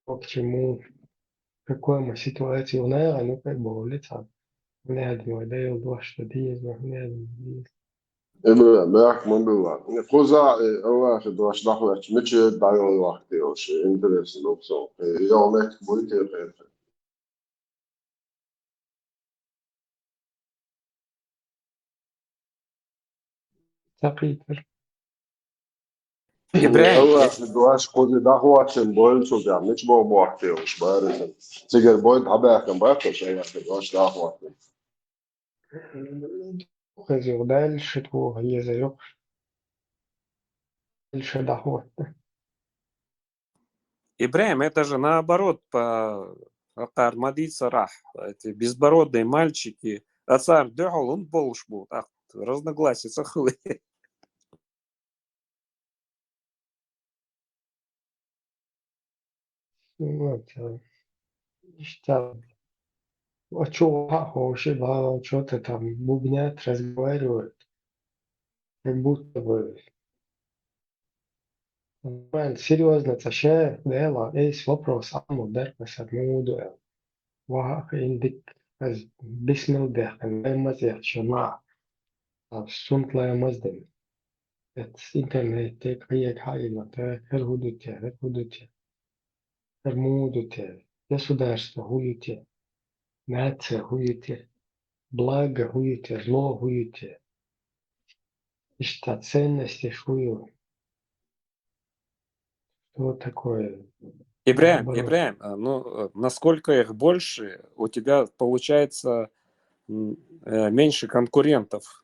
к чему, в какой мы ситуации, наверное, ну, как бы, улица, внятно, да, и два, что действие, внятно. إبرة بياك من بوا خوزا واحد واش دخلت مش دايون وقت يوش إنترس لوكسون يومك بويت يقين تقريبا. Ибраим, واحد واش خوزي دخواتشن بويل شو بيع مش بو وقت يوش بارسن تيجر بويل حباك مباكش واحد واش دخواتشن Дальше твого язык, дальше доход. Ибраим, это же наоборот по Армади Сарах. Эти безбородые мальчики. А царь дёгал, он болш был. Так, разногласия сахлы. Вот, что, что-то там бубнят, разговаривают, как будто бы серьезно, цащая, дела, есть вопрос, аму, дерпас, адмуду, вах, индик, бисмилдех, мазех, шама, сунтлая маздем. Это интернет, как хайна, худуте, Бермудуте, государство хуете, нация хуете, благо хуете, зло хуете, и что ценности хую. Что такое? Ибраим, ну, насколько их больше, у тебя получается меньше конкурентов,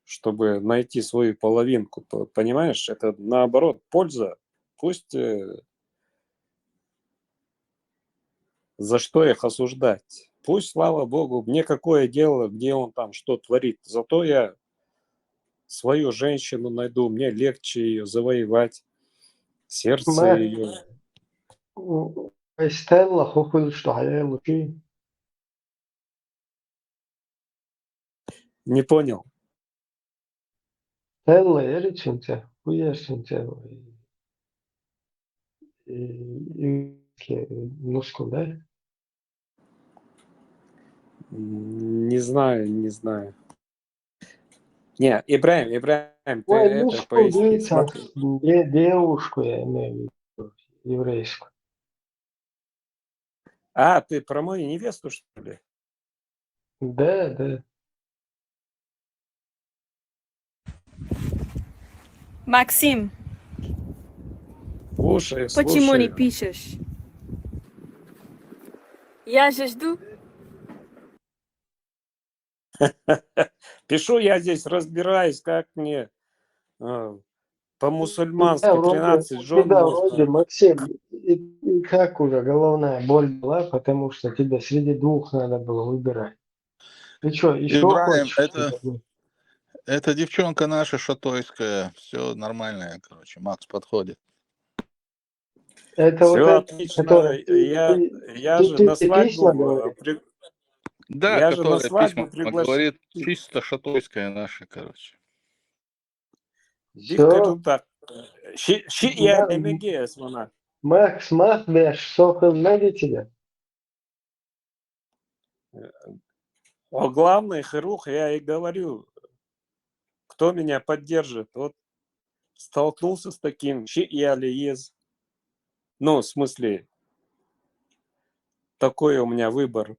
чтобы найти свою половинку. Понимаешь, это наоборот польза. Пусть за что их осуждать? Пусть, слава богу, мне какое дело, где он там что творит. Зато я свою женщину найду, мне легче ее завоевать, сердце ее. Стелла хохует, что я лучи. Не понял. Teller içince, bu yaşınca носку, да? Не знаю, не знаю. Не, Ибраим, ты Ой, это носку поясни, лица, смотри. девушку я имею в виду, еврейскую. А, ты про мою невесту, что ли? Да, да. Максим, Слушай, почему не слушай. пишешь? Я же жду. Пишу, я здесь разбираюсь, как мне по-мусульмански Да, вроде, 13 у жен тебя вроде, можно. Максим, и как уже головная боль была, потому что тебе среди двух надо было выбирать. Ты что, еще Ибраим, хочешь? что-то? это девчонка наша шатойская. Все нормальное, короче. Макс подходит. Это вот Все это, отлично. которая Я же на ты письма свадьбу, говоришь. Да, я же на которая свадьбу письма пригласил. говорит, чисто шатойская наша, короче. Все. Так. Я демегес, вона. Макс, Махбеш, сохал найди тебя. А главный Херух, я и говорю, кто меня поддержит. Вот столкнулся с таким я лиез. Ну, в смысле, такой у меня выбор.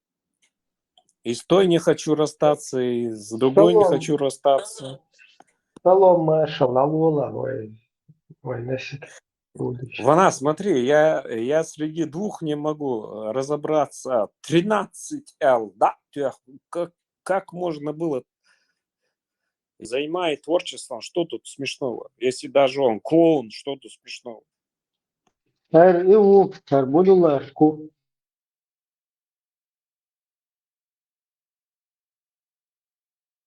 И с той не хочу расстаться, и с другой не хочу расстаться. Салом Машал, Алола, ой, насит. Вона, смотри, я среди двух не могу разобраться. 13L, да? Как можно было занимаясь творчеством, что тут смешного? Если даже он клоун, что тут смешного? Буду лашку.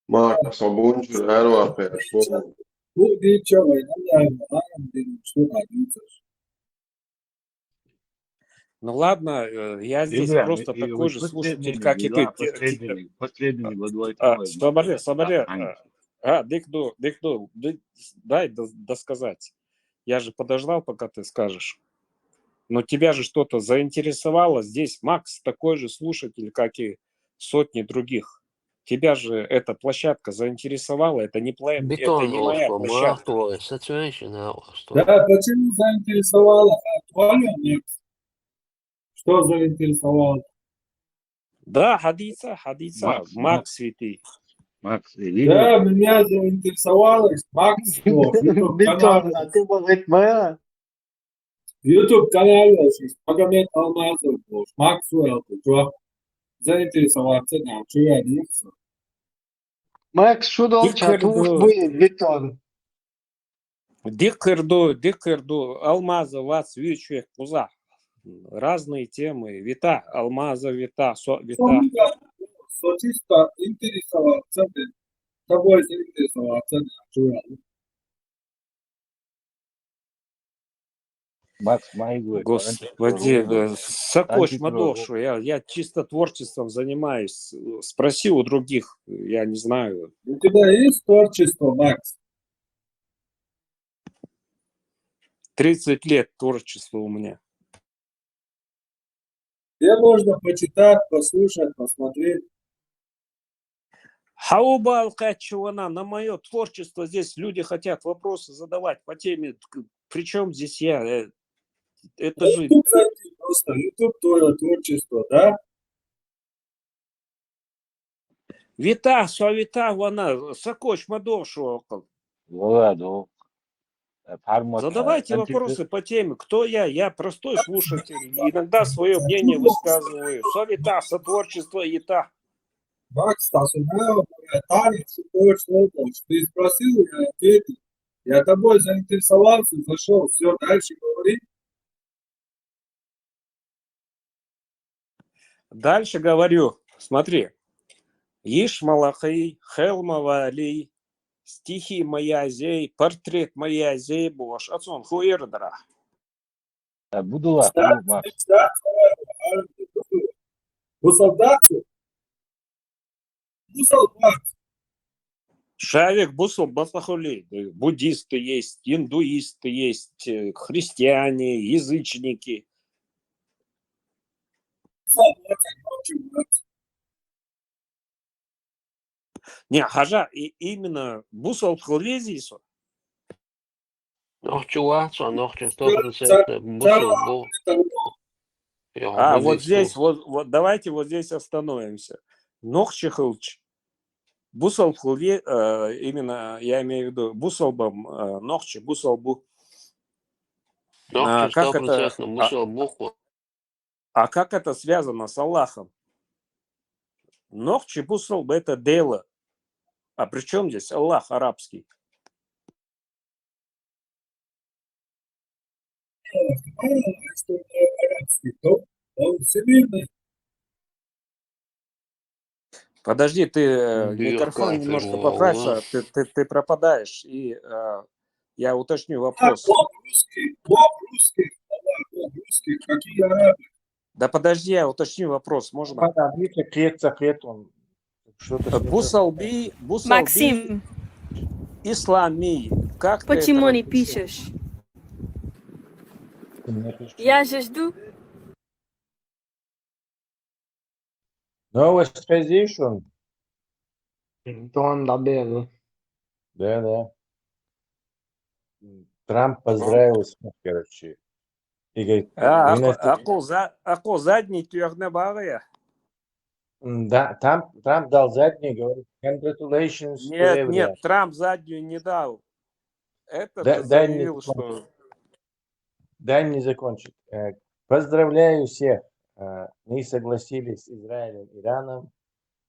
Markas on bunžur Eiropiešu. Ну ладно, я здесь Ибраим, просто такой же слушатель, как и ты. последними водой тобой. Соболе, дикду, дай досказать. Я же подождал, пока ты скажешь. Но тебя же что-то заинтересовало. Здесь Макс такой же слушатель, как и сотни других. Тебя же эта площадка заинтересовала. Это не моя площадка. Да, почему заинтересовало? Что заинтересовало? Да, Хадица, Макс святый. Макс, Да, меня заинтересовало. Макс, Бетон, а ты, может, моя? YouTube канале Магомед Алмазов, Максвелл, заинтересоваться, да, что я делся. Макс, что долча, туш будет бетон. Дикерду, Алмаза, Вац, Вичуек, Пуза. Разные темы. Вита, Алмаза, Вита. Что чисто интересоваться, тобой заинтересоваться, да, что я. Макс, мои говорят. Господи, Сакош Мадошу, я чисто творчеством занимаюсь. Спроси у других, я не знаю. У тебя есть творчество, Макс? 30 лет творчества у меня. Где можно почитать, послушать, посмотреть? Хауба Алкачевана, на мое творчество здесь люди хотят вопросы задавать по теме. Причем здесь я? Это же... YouTube зайти просто, YouTube твое творчество, да? Вита, вона, Сакоч Мадошу. Ладно. Задавайте вопросы по теме. Кто я? Я простой слушатель. Иногда свое мнение высказываю. Совета, сотворчество, ета. Макс, танец, ты спросил, я ответил. Я тобой заинтересовался, зашел, все, дальше говори. Дальше говорю. Смотри. Иш Малахай, Хелмава Али, стихи Маязей, портрет Маязей, Бош, Ацон Хуирдра. Буду Макс. Шавик бусл басахули. Буддисты есть, индуисты есть, христиане, язычники. Не, хажа, именно бусл хлезисо. Nog Чувацу, nog Чувацу, Бусулбу. А вот здесь, вот давайте вот здесь остановимся. Нохчихылч. Бусал именно, я имею в виду, бусалбам, нохчи, бусалбу. Nog Как это, 100% Бусулбу. а как это связано с Аллахом? Нохчи бусалб это дело. А при чем здесь Аллах арабский? Подожди, ты микрофон немножко поправься, ты пропадаешь. И я уточню вопрос. Бог русский, какие арабы. Да подожди, я уточню вопрос, можно? Бусалби, Максим, ислами. Как почему ты не это пишешь? Я же жду. Новость Хазишун. Don da bene. Да. Трамп поздравил с ним, короче. И говорит, Ако задний тюрне бария? да, Трамп дал задний, говорит, congratulations to everyone. Нет, Трамп заднюю не дал. Это заявил, что... Дай мне закончить. Поздравляю всех. Мы согласились с Израилем и Ираном,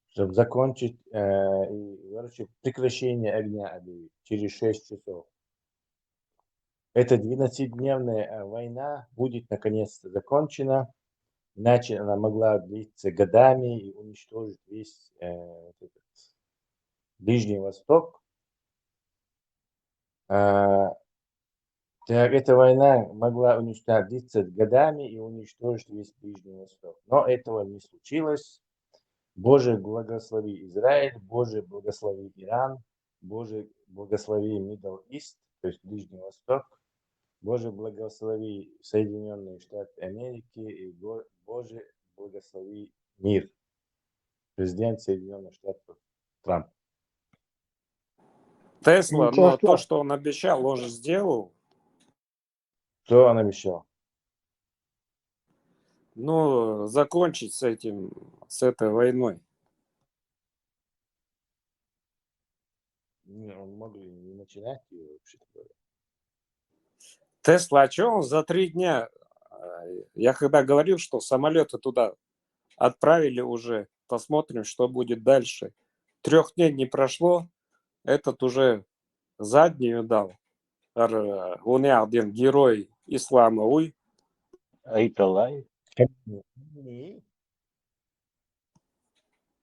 чтобы закончить и прекращение огня объявить через 6 часов. Эта 12-дневная война будет наконец-то закончена. Иначе она могла длиться годами и уничтожить весь Ближний Восток. Так, эта война могла длиться годами и уничтожить весь Ближний Восток. Но этого не случилось. Боже, благослови Израиль, Боже, благослови Иран, Боже, благослови Middle East, то есть Ближний Восток. Боже, благослови Соединенные Штаты Америки и Боже, благослови мир. Президент Соединенных Штатов Трамп. Тесла, но то, что он обещал, он же сделал. Что он обещал? Ну, закончить с этой войной. Он мог ли не начинать ее вообще-то говоря. Тесла, а что он за 3 дня? Я когда говорил, что самолеты туда отправили уже, посмотрим, что будет дальше. 3 дней не прошло, этот уже заднюю дал. Он один герой ислама, уй. Айталай.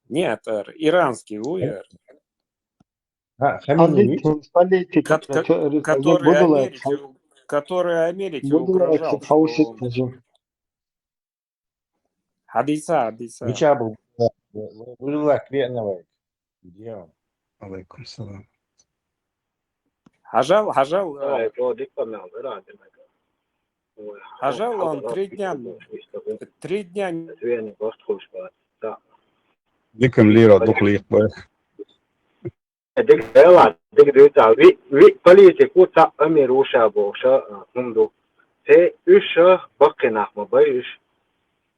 Нет, иранский уй. Который Америке угрожал. Хадиса. Меча был. Где он? Алейкум салам. Хажал он 3 дня. 3 дня. Диком лира духлих бы. политику та амируша боша мунду те үш бакна мабайш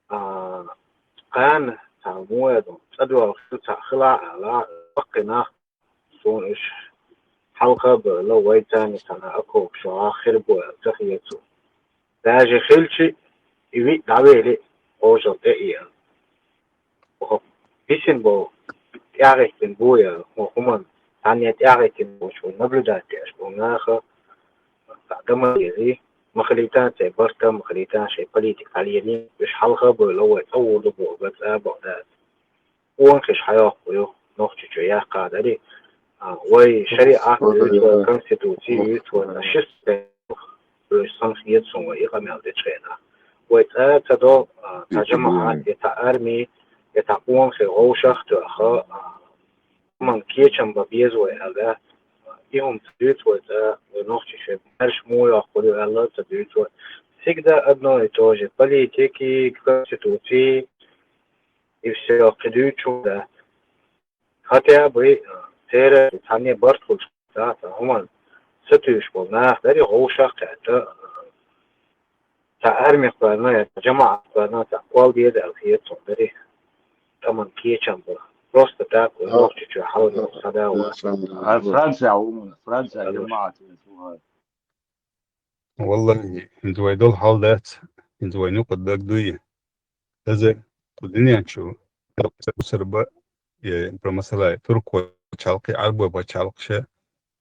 кан самуэдо адуал та хла ала бакна сон үш حلقة لو ويتاني سنة أكو شو آخر بوي تخيلتو داجي خلشي يبي دعويلي أوجو تأيين وهو بيسن بو تأغيتن بويا وهمان تانية تأغيتن بوشو نبلداتي أشبو ناخا تعدم يغي مخليتان تي برتا مخليتان شي بوليتيك عليني بش حلقة بوي لو يتأول بو بس أبعدات وانخش حياة بويو نوختي جوياه قادري وي شريعة كونستيتوسي ونشست بسنخية سوى إقامة الدجاجة ويتأتدو تجمعات يتأرمي يتقوم في غوشخ تأخا طبعا كيشن ببيزوي هذا يوم تدوتوا ده ونوختي شيء هرش مو يأخذوا الله تدوتوا سيكدا أبنو يتوجه بوليتيكي كونستيتوتي يفسير قدوتوا ده حتى أبوي تيرا ثانية برضو ده هم ستوش بولنا داري غوشة قاعدة تعرمي قانا جماعة قانا تقوال دي ده الخيط داري طبعا كيشن بلا بروست تاكل نوختي شو حاول صداوة فرنسا عموما فرنسا جماعة والله انزوي دول حالات انزوي نقد داك دوية هذا الدنيا شو سربا مثلا تركوا تشالقي عربوا بتشالق شيء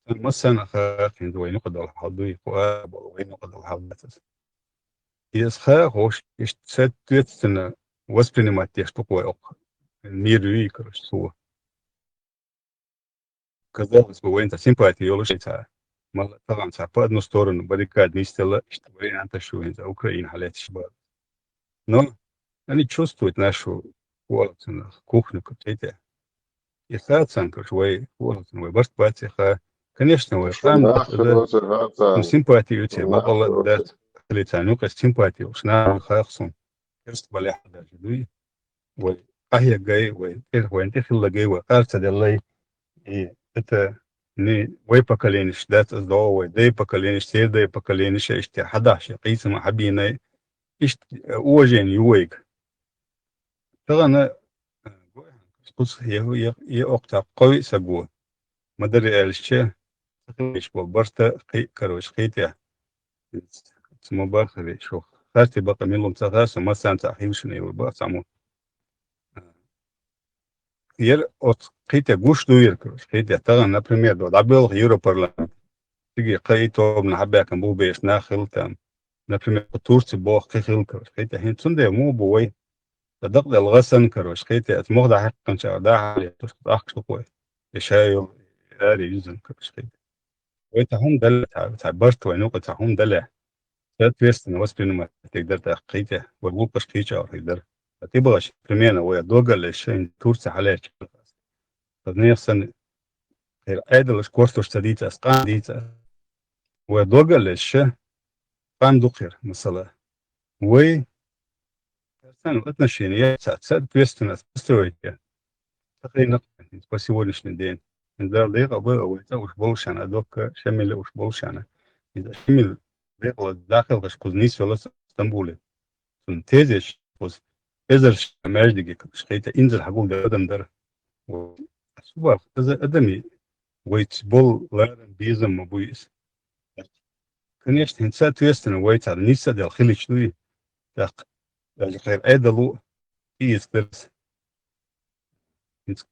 مثلا خاف انزوي نقد الحال دوية وابا وين نقد الحالات يسخا خوش اشتسات تيتنا وسبرينمات يشتقوا اوق ميري كرش سوا كذا بس وين سيمباتي يولو شيء ما طبعا سافر نستورن بريكاد نيستلا اشتبرين انت شو انت اوكرين حالات الشباب но они чувствуют нашу вот кухню какие-то и оценка швей вот барст патиха конечно вы там да симпатию тебе бабала да летаню как симпатию уж на хахсун كرست بلا حدا جدوي وهي جاي وين تخلى جاي وقارت الله إيه это не вы поколение дат здоровое да поколение следующее поколение еще حدا شيء قيس ما حبينا إيش уважение يويك ترى قص هي أقطع قوي سجوا مدري الشيء إيش بالبرتا قي كروش قيتها اسمه باخر شو خارتي بقى ميلهم تغاس ما سانت أحيو شنو يبغى سامو ير أت قيتها جوش دوير كروش قيتها ترى نبرمير دو دبل يورو برلمان تيجي قيتو من حبة كان بو بيش ناخل تام نبرمير تورتي بوخ قيخل كروش قيتها هين تندي مو بوي تدق الغسن كروش قيتها أتمغدا حقا شعدا عليه تشت أخش قوي يشايو آري يزن كروش قيتها ويتهم دل تعبرت وينوق تعهم دلع ثلاث ويستن وسبين ما تقدر تحقيته وقول قشقيش أو تقدر تبغى شيء برمينا ويا دوغل الشيء تورس عليه فنير سن العادل الكورتوش تديت أسقان ديت ويا دوغل الشيء قام دقير مثلا وي سنة اتناشينية سات ويستن أستويتيا تقريبا بس يقولش ندين من ذا ليغ أبو وش بولشان أدوك شمل وش بولشان إذا شمل ليغ داخل غش كوزنيس ولا اسطنبول تنتزش بس إذا ماجدي شقيت إنزل حقول ده أدم در وسوبر إذا أدمي ويتبول لارن بيزم مبويس كان يشتهن سات ويستن ويت على نيسا دل خليش دوي دق الخير أيدلو يسترس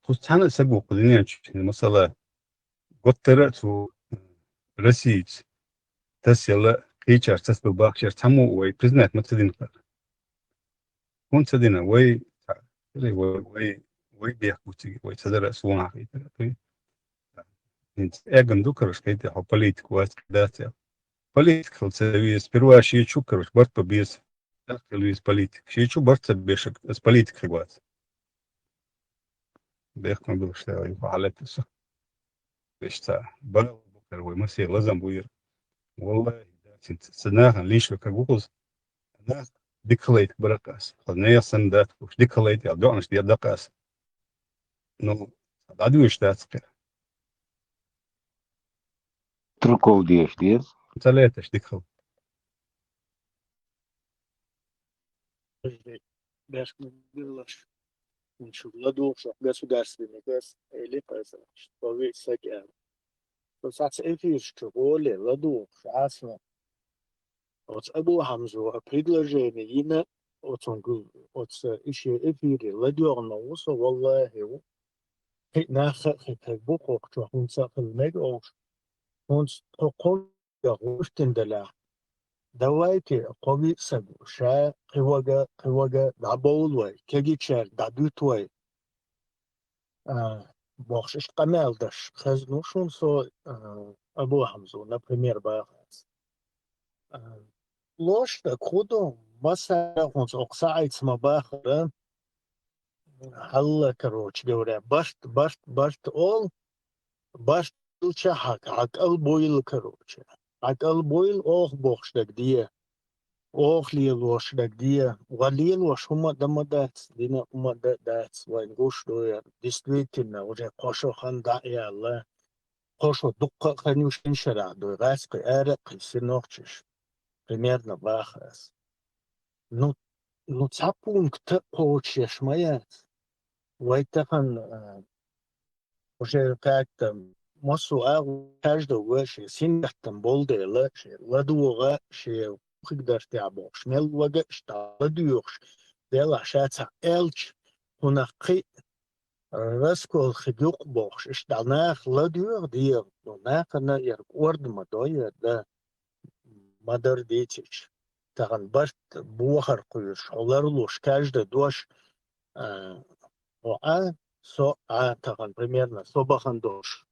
كنت أنا سبوا قدنيا مثلا قطرت ورسيت تسيلا كيشر تسبوا باكشر تمو وي بريزنت متدين كنت تدينا وي بيحكوتي وي تدرس سوون حقيقة انت اجن دوكرش كيتي حو بوليتيك واسكداتيا بوليتيك خلصي سبيروا شي تشوكرش برت بيس لويس بوليتيك شي تشو برت بيشك اس بوليتيك خيوات بيحكم بالشتاوي وحالات بيشتا بلا بكر ومسي لازم بوير والله انت سناها ليش وكغوز انا ديكليت بركاس خلني سندات وش ديكليت يا دونش دي دقاس نو عدو اشتات تركوا ديش ديز ثلاثة ديكل Ничего, ладоши, государственный газ, или что вы садят. То есть, эфирчик, воли, ладоши, ясно. Вот Абу Хамзу предложение, имя, вот он говорит, вот еще эфире, ладёрно, усо, والله, ناخذ بوقو تكون ساق المدعو كون تقول يغوش تندلا دوايتي قوي سبو شا قوغا دعبولوي كيجي تشار دعدوتوي بوخش قمال دش خزنو شون سو أبو حمزو например باخذ لوش تكودو مثلا هونس أقصايت ما باخذ هلا كروش جورا برت أول برت شحك عقل بويل كروش عقل بويل أوه بوخشتك ديه أوه ليل وشتك ديه وليل وش هما دم داتس دينا هما داتس وين قوش دوير ديستريكتنا وجه قوشو خان داعي الله قوشو دقة خنوش انشرع دوي غاسقي آرق سنوخشش примерно бахас. Ну цапун кта коучеш моя. Вайтахан уже как-то массу каждого выше синтом болде лучше ладуга ше خقدر تعبوش شمال وجه اشتغلدوش دل شاتع الش هناقي راسكو خدوق بوش اشتغلناخ لدوغ دير ناقنا يرقورد مدوية ده مدر ديتش تغن برت بوخر قيوش علرلوش каждый دوش وآ سو تغن примерно собахан دوش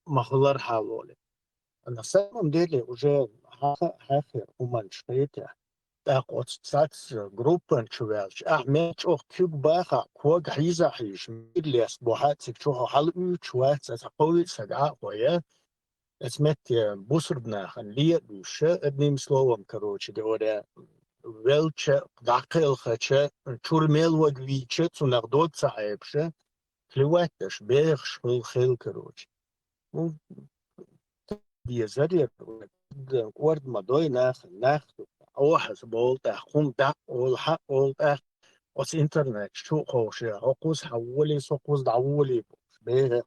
مخلر حالولي на самом деле уже хахер уманшпете так вот стать группан чувелч меч ох кюб баха ког хиза хиш мидлес бухатик чухо халу чуат сaqowi сага хоя اسمت بوسربناخن ليه دوشه ابني словом короче говоря велче дақылхаче чурмел вагвиче цунагдот саибше клюватеш бехш хил короче ну بيزرير ورد مدوي ناخ اوحس بول تحكم دا اول حق اول اخ وس انترنت شو خوشي عقوز حولي سوقوز دعولي بيه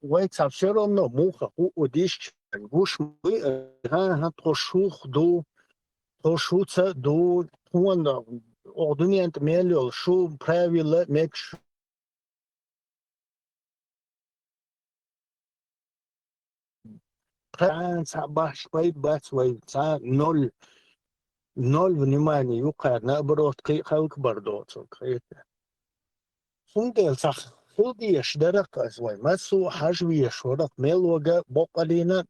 ويت سابشيرون نو موخه هو وديش نقوش مي ها تخشوخ دو تخشوتsa دو هون اردني انت ميلو شو براويل ميكش باش بس ноль внимания юқар наоборот халк бардоцо хундел сах худиеш дарак азвай масу хажвиеш ворак мелога боқалина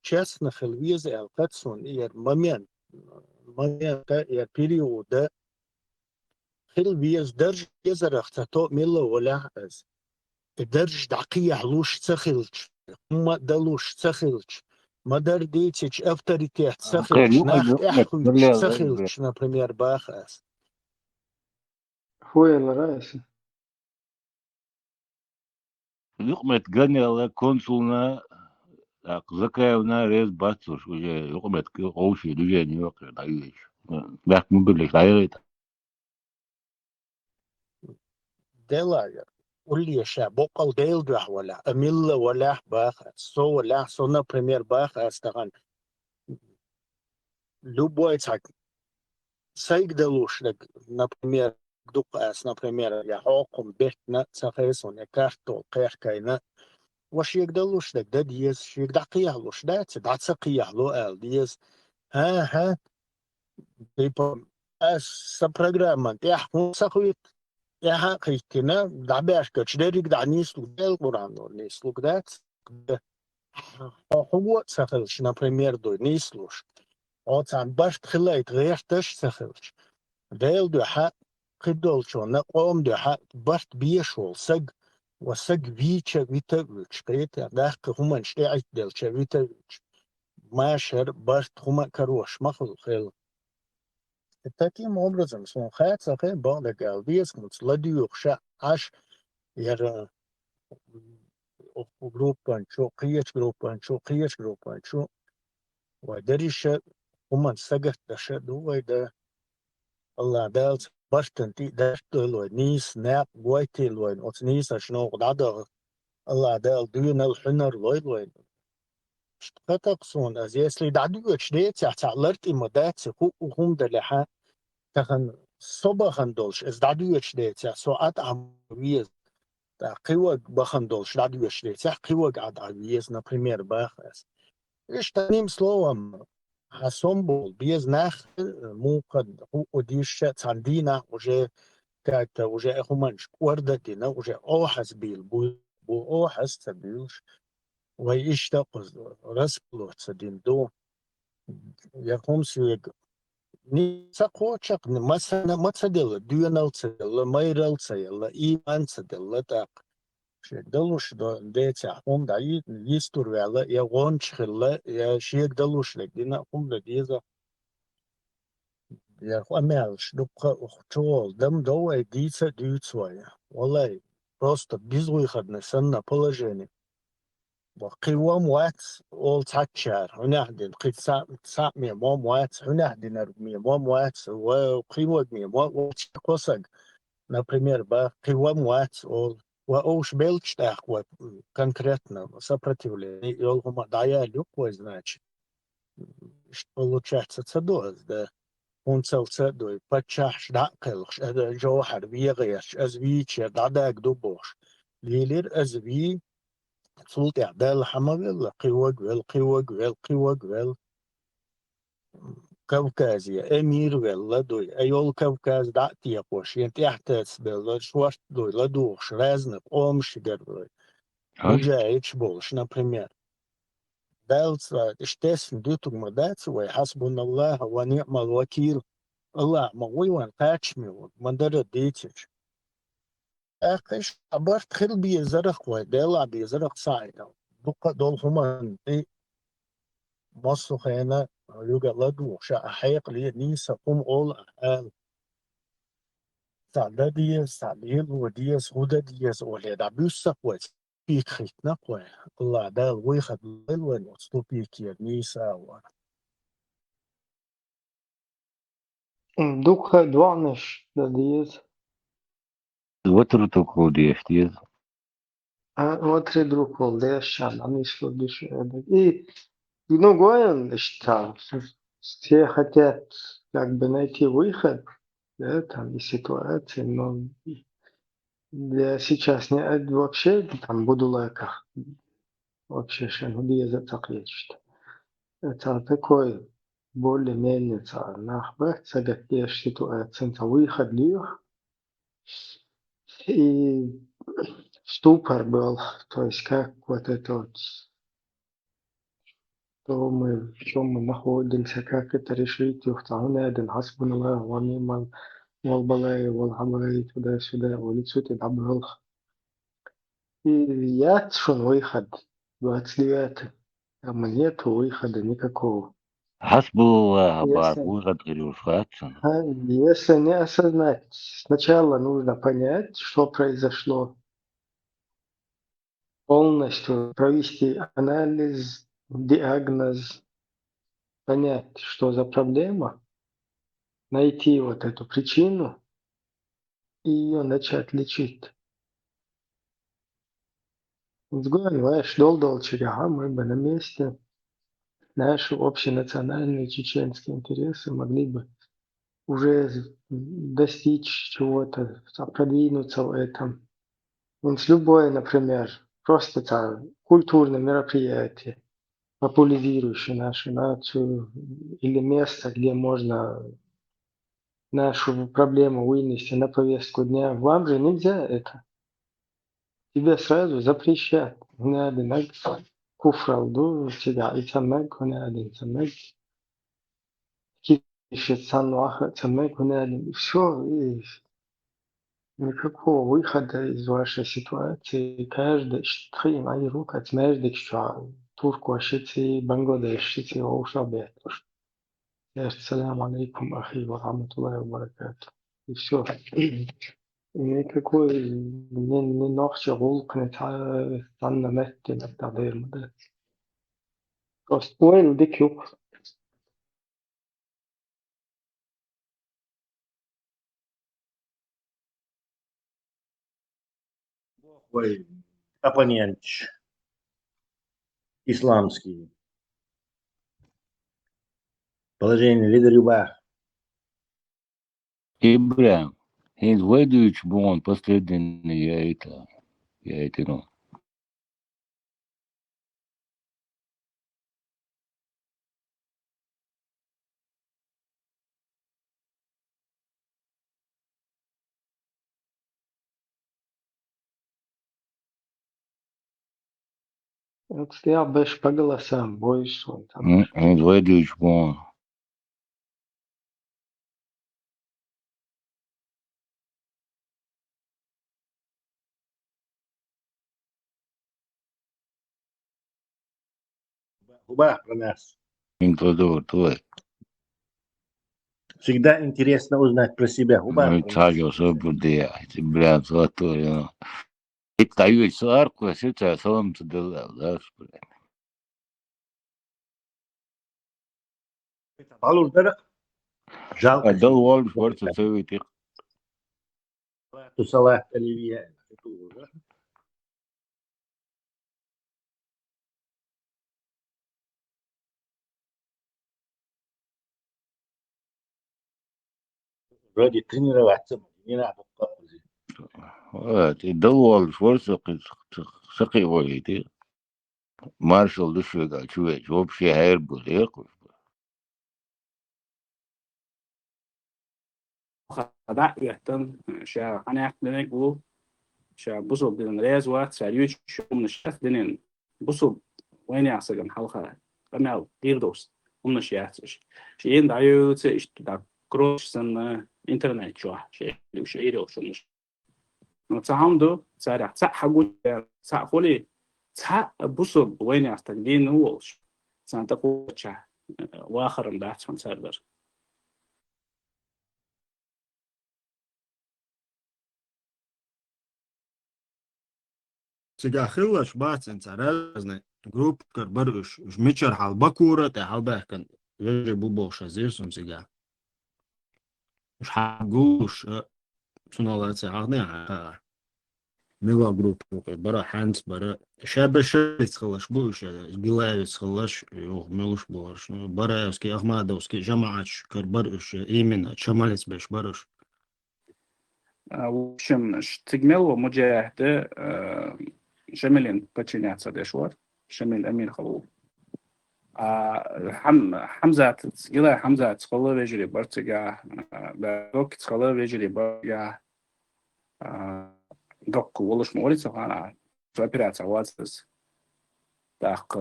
честно хелвиз алкатсон момент периода хелвиз درج يزرخت تو ملو ولا از درج دقيق لوش تخلش ما دلوش تخلش مدار ديتش авторитет تخلش ناخ احوش تخلش например бахас خويا الرئيس يقمت جنرال كونسولنا زكاونا ريز باتوش وجا يقمت قوشي دوجا نيويورك دايش باك مبلش دايريت دلاير قولي يا شاب بقل ديل دح ولا اميل ولا باخ سو ولا سو например باخ استغن любой так сайгдалуш например دقاس например يا حكم بيتنا تخيسون يا كارتو قيحكاينا واش يقدلوش لك دا ديز يقدع قيحلوش دا تدع تقيحلو ال ديز ها بيبا اس بروجرام يحكم سخويت يا حقيقتنا دعباش كتشدريك دع نيسلو ديل قرانو نيسلو دات هو سخلش например دو نيسلوش او تان باش تخليت غيرتش سخلش ديل دو حق قدولشو نقوم دو حق باش بيشول سج وسج فيتشا فيتاوش قيتا داخل هما نشتعيت ديلشا فيتاوش ماشر باش هما كروش مخلو خيل таким образом сон хается хэ бонда галвиес муцладио ша аш яра группан чо группан чо ودريشة هما سجت دشة دويدا الله دالت باشتنتي دشت لوي نيس ناب بويتي لوي أوت نيس عشان قدادر الله دال دينا الحنر لوي اشتقتقصون از يسلي دعدو اشديت تعلرت إمدات هو هم دلها تخن صباحن دولش از دعدو اشديت ساعات عمويز قوة بخن دولش دعدو اشديت قوة قعد عمويز например باخس إيش تانيم словом حسنبول بيز ناخ موقد هو وديش تاندينا وجه كاتا وجه إخوانش وردتنا وجه أوحس بيل بو أوحس تبيلش ويشتاق رسبلو تسدين دو يقوم سيق Nisa koçak ne masana matsadella düyanalsadella mayralsadella imansadella tak. Daluş da deça onda yisturvela ya gonçkhilla ya şiyek daluş lekdina onda diza ya amelş dukka çoğul dam dova дица дюцвая. Wallahi просто безвыходно санна положение. وقوام وات all تاتشار هناهدن قد ساق مية مام وات هناهدن مية مام وات وقوة مية مام قصق например قوام وات all وأوش بيلش تاخوة конкретно сопротивление и олгома дая любой значит что получается цадоз да он цел цадой подчаш дакелш это جوهر بيغيش أزويش دعداك دوبوش ليلير أزوي صوت إعدال حمل قوة جوال كوكازيا أمير ولا دوي أيول كوكاز دعتي يقوش ينتحتس بلا شوش دوي لدوش رازنق أمش قربوي مجايتش بولش например دالسا اشتسن دوتك مداتس ويحسبنا الله ونعم الوكيل الله موي وان قاتشمي مندر ديتش أخش عبرت خل بيزرق ودلع بيزرق صايدا دقة دول همان مصر هنا يوجد لدو شاء حيق لي نيسا قوم أول أهل سعدا ديز سعليل وديز هدى ديز أولي دعبيس سقوات بيك خيط نقوى الله دال ويخد للوين وصلو بيكير نيسا Dukha dvanish da diez. Otru toku diez. Otri drukol dešan, a mislo душе. И многое что все хотят как бы найти выход, да, там из ситуации, но я сейчас не вообще там буду лайках вообще шануди за таклечто. Это такой более-менее нахбах, сагатеш ситуация, выход лих. И ступор был, то есть как вот это вот, что мы, в чем мы находимся, как это решить, один хасбуналлах, ваниман, волбалай, волхабай, туда-сюда, улицу ты добрал. И я шон выход, 29, а нет выхода никакого. Hasbullah, Если, выход решаться. если не осознать, сначала нужно понять, что произошло, полностью провести анализ, диагноз, понять, что за проблема, найти вот эту причину и ее начать лечить. Знаешь, долго черега, мы бы на месте, наши общенациональные чеченские интересы могли бы уже достичь чего-то, продвинуться в этом. Вот любое, например, просто культурное мероприятие, популяризирующее нашу нацию, или место, где можно нашу проблему вынести на повестку дня. Вам же нельзя это. Тебе сразу запрещат. Надо куфралду тебя и цамек надо цамек. Кишет санваха цамек надо. Все, никакого выхода из вашей ситуации. Каждый штрим ай рук от между что турку ашити Бангладеш шити оушабет. Ассаляму алейкум ахи ва рахматуллахи ва баракату. И все. Никакой не нахча волк не танна метте на тадер. Просто уэл дикюк. Ой, оппонент исламский. Положение лидер Юба. Ибрям, выйдуч бон последний я это ну. Вот я беш по голосам боюсь. Выйдуч бон. Губах про нас. Твой. Всегда интересно узнать про себя. Губах Ну, про нас. царь собуде, блядь, золотой. И таю царку, сейчас солнце дала, да, блядь. Алур дара. Жалко. Отдал Уолш, борца целый тих. Салат оливье. Вроде тренироваться. Не надо. Вот, и дал Уолш, борца саки войти. Маршал душвига, чувак, вообще хайр был, ехал. خدع يهتم شا أنا أحنا نقول شا بصل دين رياز وات ساريوش شو من الشاف دين بصل وين يعصقن حلقة قمع غير دوست من الشياتش شيء دعيو تيش دا كروش سن إنترنت شو شيء وش إيرو شو مش نتعامل دو سارع تح حقول تح خلي تح بصل وين يعصقن هو سانتقول شا وآخر مدعت من سيرفر Сега хыллаш бацен царелазны групп карбарыш жмичар халбакура те халбахкан вежи бубоша зирсум сега шагуш сунолаце агне мила групп бара ханс бара шабаш خلاص буш гилаевец خلاص يو милуш булаш бараевский ахмадовский жамаач карбарыш именно чамалец беш барыш в общем штигмел مجاهدة شمالين بتشينيات صديشوار شمال أمين خلو حمزة إلى حمزة تخلى بيجري برتجا بدوك تخلى بيجري برجع دوك ولش مورد سخانا فأبيرات عواتس داق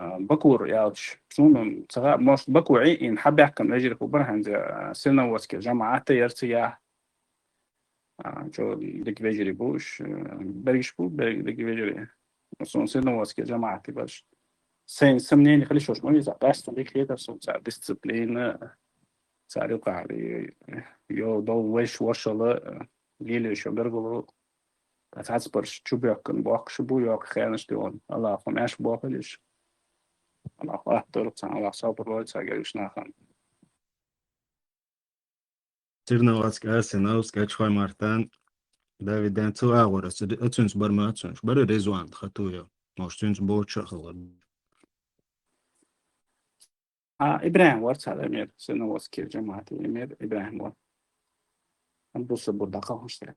بكور يالش سوم صغار مش بكوعي إن حب يحكم بيجري كوبرهن سنة واسك جماعات يرتيا جو ديك بيجري بوش بريش بو ديك بيجري سون سنة واسك جماعات باش سين سمنين خليش وش ميزة بس تديك كده سون سا ديسبلين ساري قاعد يو دو وش وشلا ليلي شو برجلو تعتبرش شو بيكون باقش بو ياك خيانش دون الله فماش باقلش الله أحضر تان الله صبر الله تاجرش نخان Цирновацкий Арсеналский Чхой Мартан Давиден Цуагора Ацунс Бармацунш Бары Резуан Хатуя Может Цунс Боучахала إبراهيم ورث على أمير سنة واسكير جماعة أمير إبراهيم ورث نبص بردقة مشترك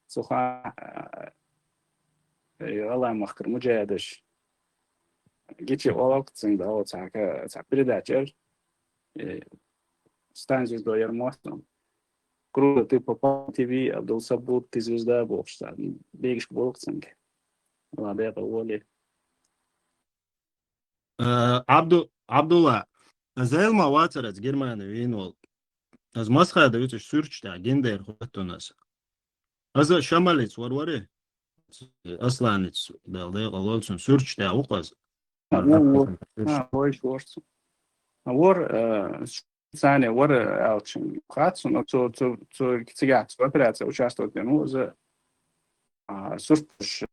سوخا والله مخكر مجاهدش جيتي أولك تسند أول تاع передачер станцию до Ермостом круто ты попал ТВ Абдул Сабут ты звезда бокса бегишь болкцинг ладно это воли Абдулла Азелма Вацарец Германия Винвол Az masxada ütüş sürçtə gender xotunas. Az şamalets var. Aslanets dalda qalolsun sürçtə uqaz. وش ورث ور ثانية ور ألشن خاطر تو كتيجات وبرات وشاستوت جنو ز سرش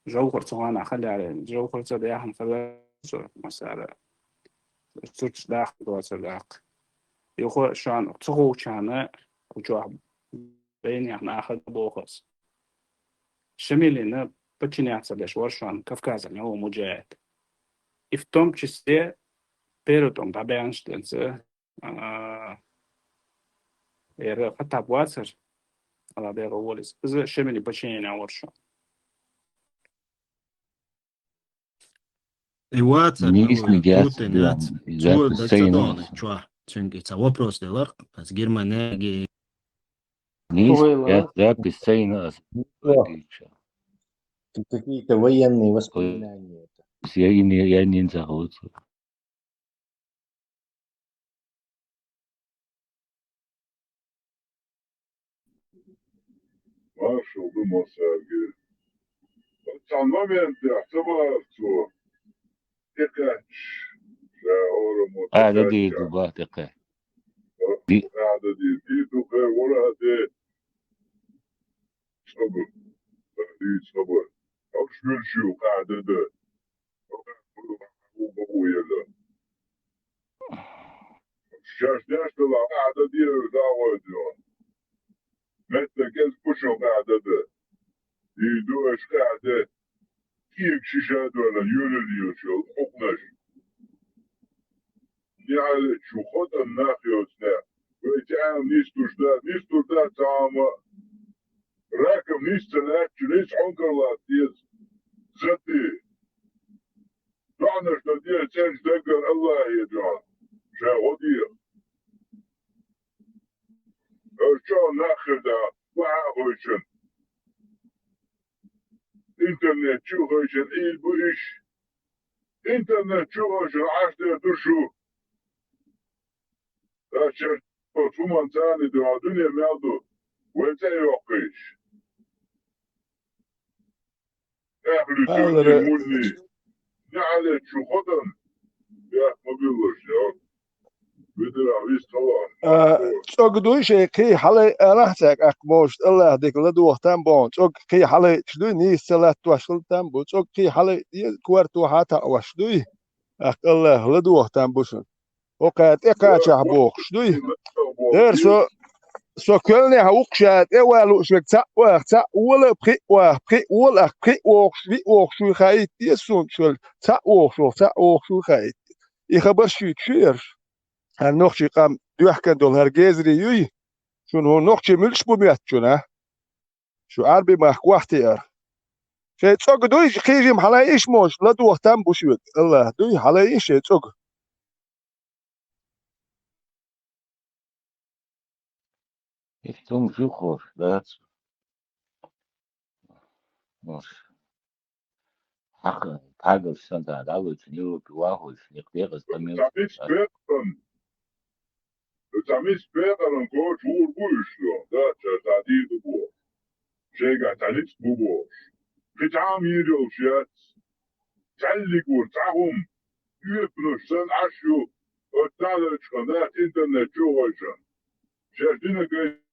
جو خرطوان خلي على جو خرطة ده هم خلا مسألة سرش داخل دوت داخل يخو شان تخو شانه وجوه بين يعني آخر بوخس شميلنا بتشينيات سدش ورشان كافكاز اللي هو مجاهد и в том числе перед он добянштенце фотоаппарат алабера волис за шемени починение воршо И Вацар медиация, Путин да, Цудон чуа çünkü это вопрос делар с Германии запись сейна. Тут какие-то военные воспоминания. Я не забыл. Marshall Dumas sergi. San moment اعتبرته تكاتش شاور قاعدة دي متكاتش دبا تقه دي قاعدة دي تخير ولا دي صبر دي صبر أو شو قاعدة ده وبقوية ده شاش ناش طلع قاعدة دي دعوة جون متى كيس بشو قاعدة ده يدوش قاعدة كيف شيشات ولا يولي شو حقناش يعني شو خد الناخي وسنا ويتعامل نيستو دا تعامل راكب نيستلات نيس عنكر لاتيز زدي دعنا شدية تنج دقر الله يجعل شاودية شو ناخر دا وعاهوشن انترنت شو هوشن ايل بوش انترنت شو هوشن عاشت درشو عشان ثم ثاني دو الدنيا مالدو وانت يوقيش اهل Allora, الدنيا مني نعلت شو خدم يا ما بيقولش يا بدر عويس طبعا tsogduishe kii xalay anahtaag aqboosh allah degladu waqtan boon tsog kii xalay tshdu ni salat washultan bo tsog kii xalay kwartu hata washdui aq allah ladu waqtan bushun وقعت إقاطع بوخ شدوي دير سو كلني هوقشات إوالو شوك تا ولا بخي ولا بخي وخ شو خايت يسون شو تا وخ شو خايت يخبر شو تشير هالنوخشي قام دوحكن دول هرجيزري يوي شون هو نوخشي ملش بميات شونا شو عربي ما وقتي شيء تسوق دوي خيجي محلايش موش لا دوه تام بوشوك الله دوي حلايش تسوق يكتم شو خوش لا مش حق السنة دعوة نيو بواهوش نقدر استمر تعميس بيقرن كوش هو البوش ده تعديد بو شيء قاعد تعليق بو في تعام يجو شيات تعلق ورتعهم يبنوا سن عشو وتعالى قناة انترنت شو وجه شايفين كيف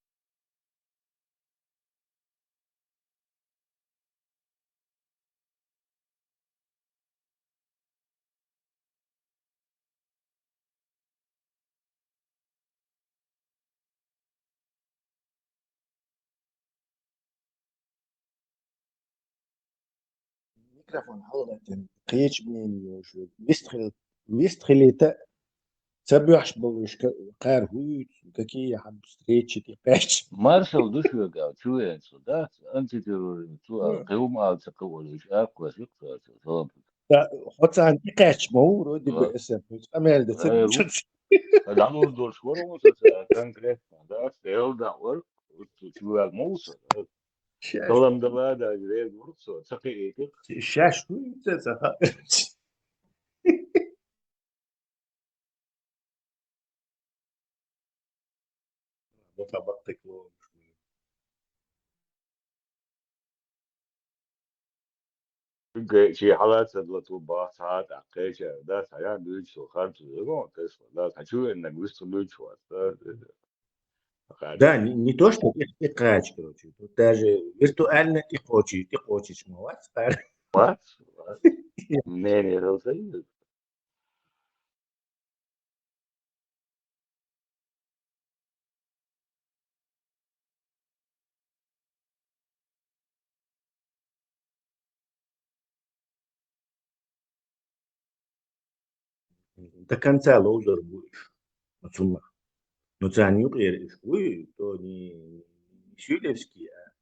ميكروفون حلقة قيش بنين يوشو ويستخلي تبعش بلوش قار هوت какие حب встречи تقاش مارشال دوشو قاعد شو ينسو ده أنت تقول شو قيوم أو تقول إيش أقوى شكرا سلام حتى عن تقاش مو ردي باسم أمال ده العمل دول شورو موسى كونكريت ده سيل ده ورك شو الموسى كلام ده ما ده غير موسى سقي الشاش هو تسا بطبقتك لو شي حالات اللي باص ساعات عقيشة ده ساعات ليش خارج اليوم تسمع ده تشوف إنك وصل ليش Да, не то, что тыкач, короче, тут даже виртуально тыкочич, вот, What? Many of those things. до конца лоузер будешь, но ценю шкуи, то не Шилевский, а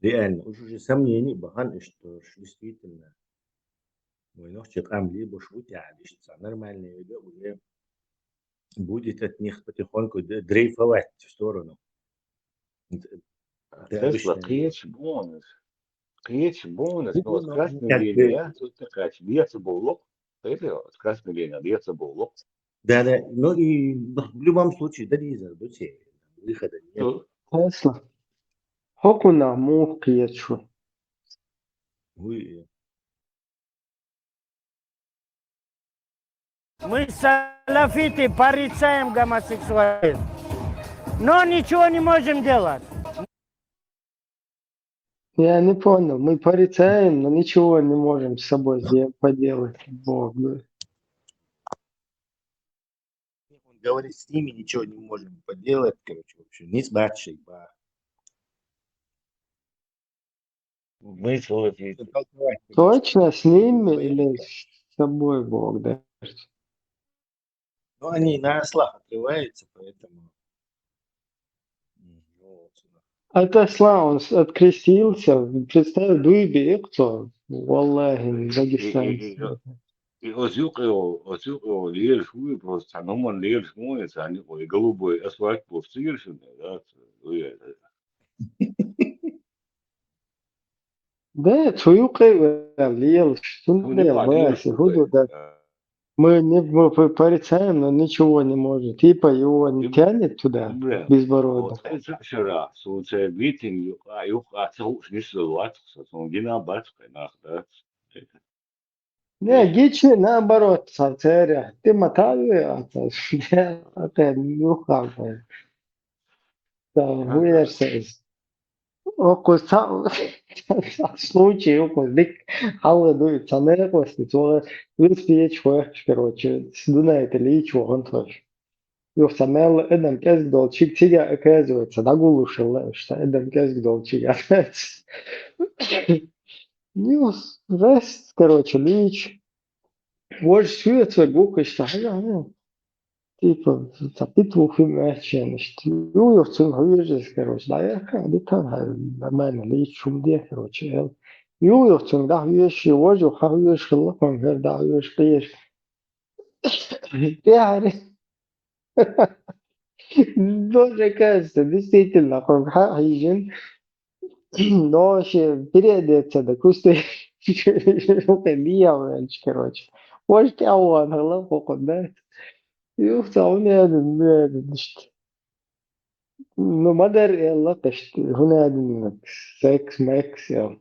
реально уже сомнений бахан, что действительно мой ногчик либо шути, а лишь нормальные уже будет от них потихоньку дрейфовать в сторону. Тесла قيتش بونس но красный линия тут такая бьется болок красный линия бьется болок Да, ну и в любом случае Дализа, выхода нет. Тесла. Хокуна мухкиет шо. Вы. Мы салафиты порицаем гомосексуализм, но ничего не можем делать. Я не понял. Мы порицаем, но ничего не можем с собой поделать. Бог, да. Он говорит, с ними ничего не можем поделать, короче, вообще, не с батшей, ба. Мы салафиты. Точно с ними или с собой, Бог, да? Ну, они на ослах отрываются, поэтому... А Тесла, он открестился, представь, дуйби, и кто? Валлахи, дагестанцы. И Озюк лишь хуй просто, но он лишь моется, они ой, голубой асфальт повстреченный, да, Да, цуюкай, лел, что надо, Вася, худу, да. Мы порицаем, но ничего не может. Типа его не тянет туда, безбородно. Вчера, случай битинг, юка, не ссылаться, он гена батька, да. Не, гичи наоборот, царя. Ты мотали, это юхавая. Да, хуерсез. Окус случай, окус дик, хавы дует, цанер кости, цора, виспиеч хуяш, короче, сдунает или ичу, он тоже. Юх самел, эдем кезг дол, чига оказывается, да гулушил, что эдем кезг дол, чига. Ньюс, рест, короче, лич. Вож Швеция гука штаха, типа, запитывал фильм что ну, я цим хуежес, короче, да, я как там нормально, лечь шумде, короче, я цим да хуеж, вожу хуеж, лаком, да хуеж, хуеж. Я тоже кажется, действительно, как хаижен, но вообще переодеться, да, кусты, короче. Вож кяуан, лаком, да. Yok da işte. No mader yalla işte هنا سكس ماكس يعني.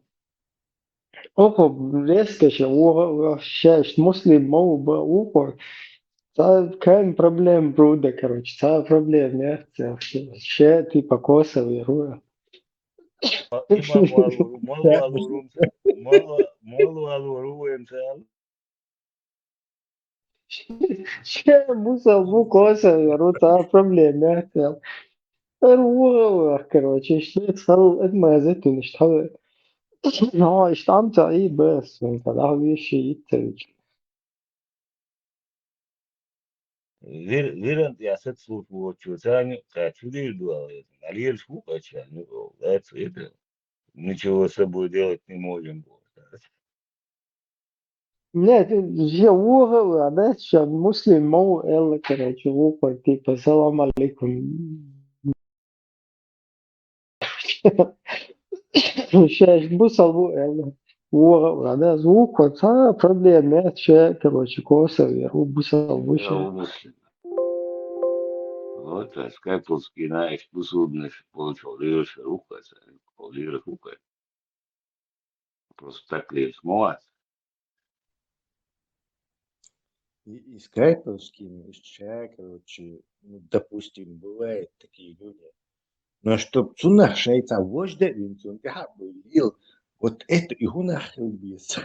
Oko резко o şaş muslim mou ba oko. Kein problem bruder, короче. Та проблем нет. Ще типа Kosovo и Руя. Ще мусал bu Kosovo и Руя. Та проблем нет. Руя, короче. Что стал отмазать, что no, işte iyi bes. Daha bir şey tabii. Вирент я сет службу чуцани, хочу дуал, налил шука чани, это ничего с собой делать не можем. Нет, я угол, да, что муслим мол, эл, короче, угол, типа, салам алейкум. Сейчас бусал, эл, угол, да, звук, вот, проблем нет, что, короче, Kosovo, я бусал, выше. Вот, а скайповский, знаешь, способность получил, лишь рука, лишь рука. Просто так лишь смывать. И скайповскими еще, короче, ну, допустим, бывают такие люди. Но чтоб цунах шайца вождя, винцун, я бы лил, вот это и гунахил без.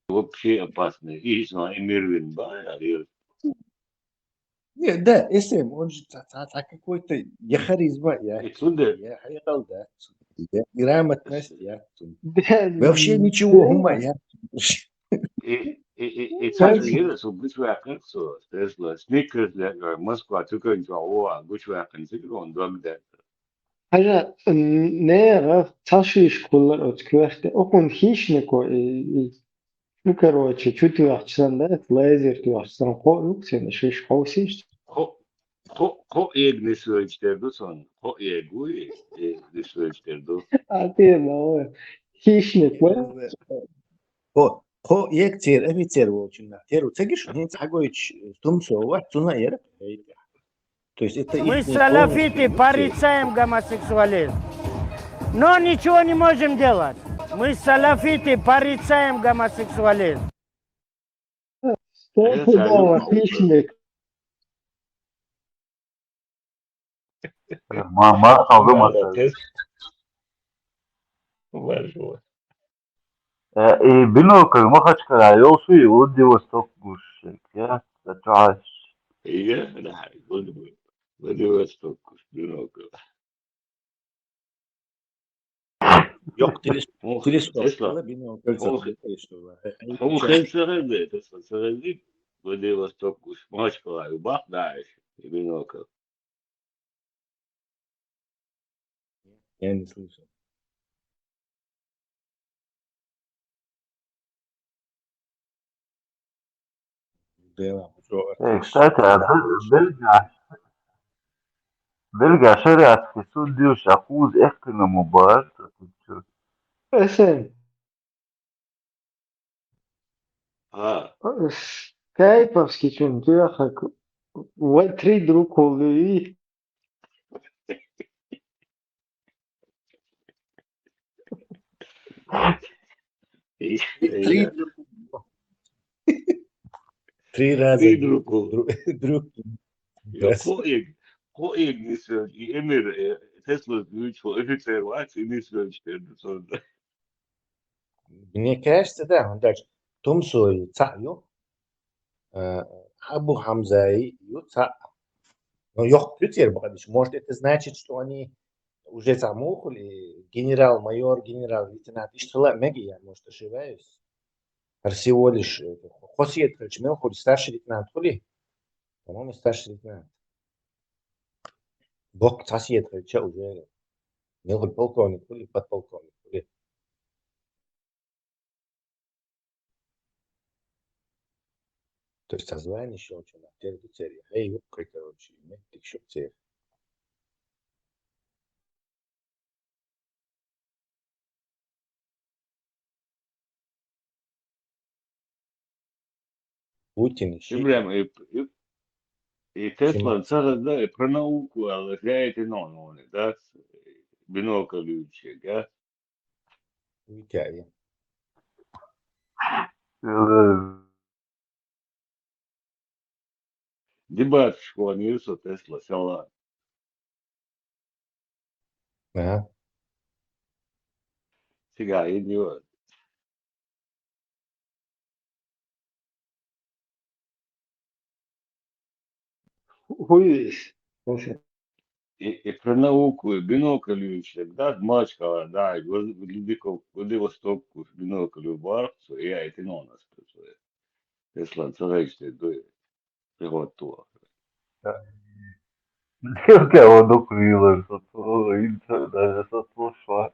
Вообще опасный. И знаю, Мирвин Бай, Не, да, СМ, он же какой-то, я харизма, я хаятал, да, я грамотность, я вообще ничего ума, я. И так же, что бычвакан, что сникерс, Москва, только не жало, бычвакан, он догадает. Hala ne taşı şkollar открываешь, окон хищнику и ну короче, чуть ты ахчан да, лазер ты ахчан ко юксен шиш хаусиш. Ko не söyleyişlerdi son. Ko bu ne söyleyişlerdi. А ты ну хищник, Ko yektir, офицер волчина. Теру цегиш, не цагоич, струмсова, цуна ер. То есть это Мы салафиты порицаем гомосексуализм, но ничего не можем делать. Мы салафиты порицаем гомосексуализм. Стопудово, отличник. ما أظن Надо тест. Важно. إيه بينوكل ما خدش يوصي ودي وستوك وش يا تعاش هي أنا هقول بدي وستوك بينوكل. Yok هو teleskop تسلا da bilmiyorum felsefede teleskop. هو خمسة غزة تسلا سغزي بدي وستوك وش ماش كلاي وباق داعش بينوكل. Я не слышал. Да, что إيه отлично. ساعتها بيرجع شريعة في سودي وشاكوز إحكنا مباراة Sen, Skype-овский что-нибудь, три друг oluyor. هي Три раза في دروكو друг. يا قوي نسبة إمر تسلا بيوش وإفكار واتس نسبة شتى Мне кажется, да, он дальше. Тумсой цаю, Абу Хамзай, Юца. Но yok Тютер, может это значит, что они уже замухали, генерал-майор, генерал-лейтенант, и что Меги, я, может, ошибаюсь. Всего лишь Хосиет Хачмел, хоть старший лейтенант, хули? По-моему, старший лейтенант. Бог Хосиет Хача уже, не хоть полковник, хули, подполковник, хули. То есть созвание еще очень на первой цели. Эй, юбкой, короче, иметь еще цель. Путин еще. إبراهيم تسلا صار ده برناوكو على جاية نون ده بينوكل يوشي جا Витяя. ديبات شوان يوسو تسلا سلا Ага. سيجا يديو Хуй слушай. и пронауку бинокль юши да мачка да глубоко Владивостоку бинокль барцу и я это нон аспектует Тесла царайште дует приготова Eu que eu ando com ele, só tô indo, só tô só.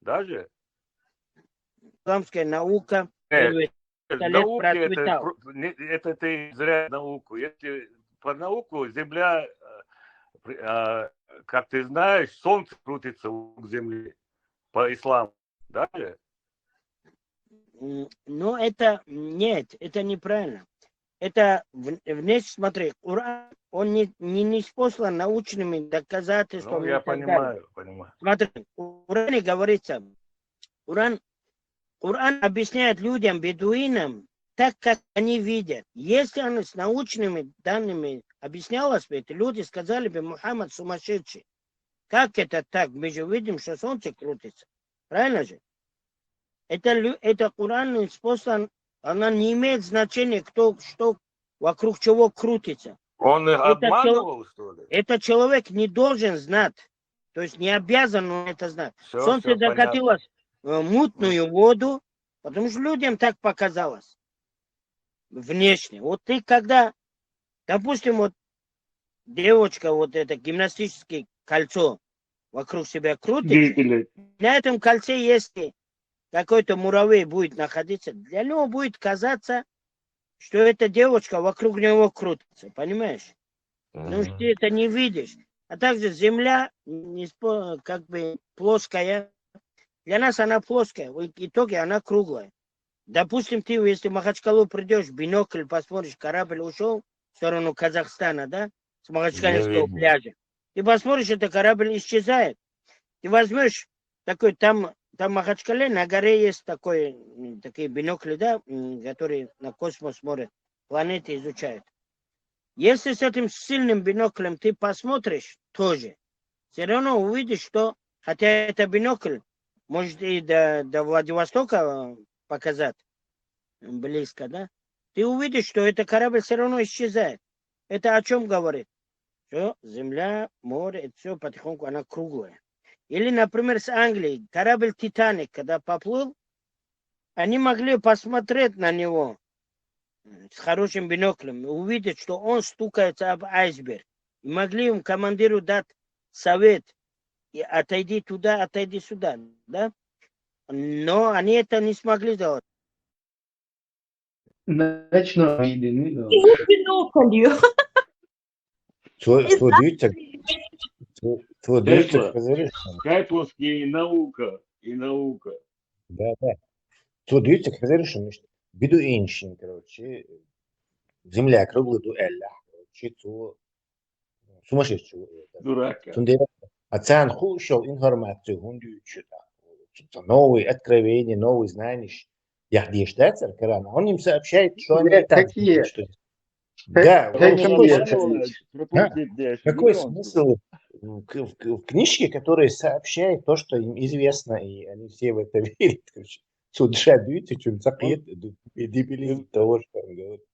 даже Исламская наука Нет, 100 лет науки процветала. это ты зря науку. Если по науку Земля, как ты знаешь, Солнце крутится вокруг Земли по исламу, да? Но это нет, это неправильно. Это внешне, смотри, Коран, он не спослан научными доказательствами. Ну, я и так далее. понимаю. Смотри, в Коране говорится, Коран объясняет людям, бедуинам, так, как они видят. Если он с научными данными объяснялось бы, это люди сказали бы, Мухаммад сумасшедший. Как это так? Мы же видим, что солнце крутится. Правильно же? Это Коран способ, она не имеет значения, кто, что, вокруг чего крутится. Он их обманывал, что ли? Этот человек не должен знать. То есть не обязан он это знать. Всё, Солнце всё закатилось в мутную воду, потому что людям так показалось. Внешне. Вот ты когда, допустим, вот девочка, вот это гимнастическое кольцо вокруг себя крутит, на этом кольце, если какой-то муравей будет находиться, для него будет казаться, что эта девочка вокруг него крутится, понимаешь? Потому что ты это не видишь. А также Земля как бы плоская, Для нас она плоская, в итоге она круглая. Допустим, ты, если в Махачкалу придешь, бинокль посмотришь, корабль ушел в сторону Казахстана, да, с Махачкалинского пляжа. Ты посмотришь, это корабль исчезает. Ты возьмешь такой, там в Махачкале на горе есть такие бинокли, да, которые на космос смотрят, планеты изучают. Если с этим сильным биноклем ты посмотришь тоже, все равно увидишь, что, хотя это бинокль, может и до Владивостока показать близко, да, ты увидишь, что этот корабль все равно исчезает. Это о чем говорит? Что Земля, море, это все потихоньку, она круглая. Или, например, с Англией, корабль «Титаник», когда поплыл, они могли посмотреть на него с хорошим биноклем, увидеть, что он стукается об айсберг. И могли им командиру дать совет, и отойди туда, отойди сюда, да? Но они это не смогли сделать. Ночной виды, не знаю. Биноклью. Två duytak Тесла, Хазаришин. Кайповский и наука. Да. Två duytak Хазаришин. Бедуинщин, короче. Земля круглая дуэля. Короче, сумасшедший. Дурака. Ацан хушел информацию, он дючит. Новые откровения, новые знания. Я где штатер, Корана, он им сообщает, что они и так знают, что... Да, какой смысл в книжке, которая сообщает то, что им известно, и они все в это верят. Судья Дюйте, чем закрыт, дебилизм того, что он говорит.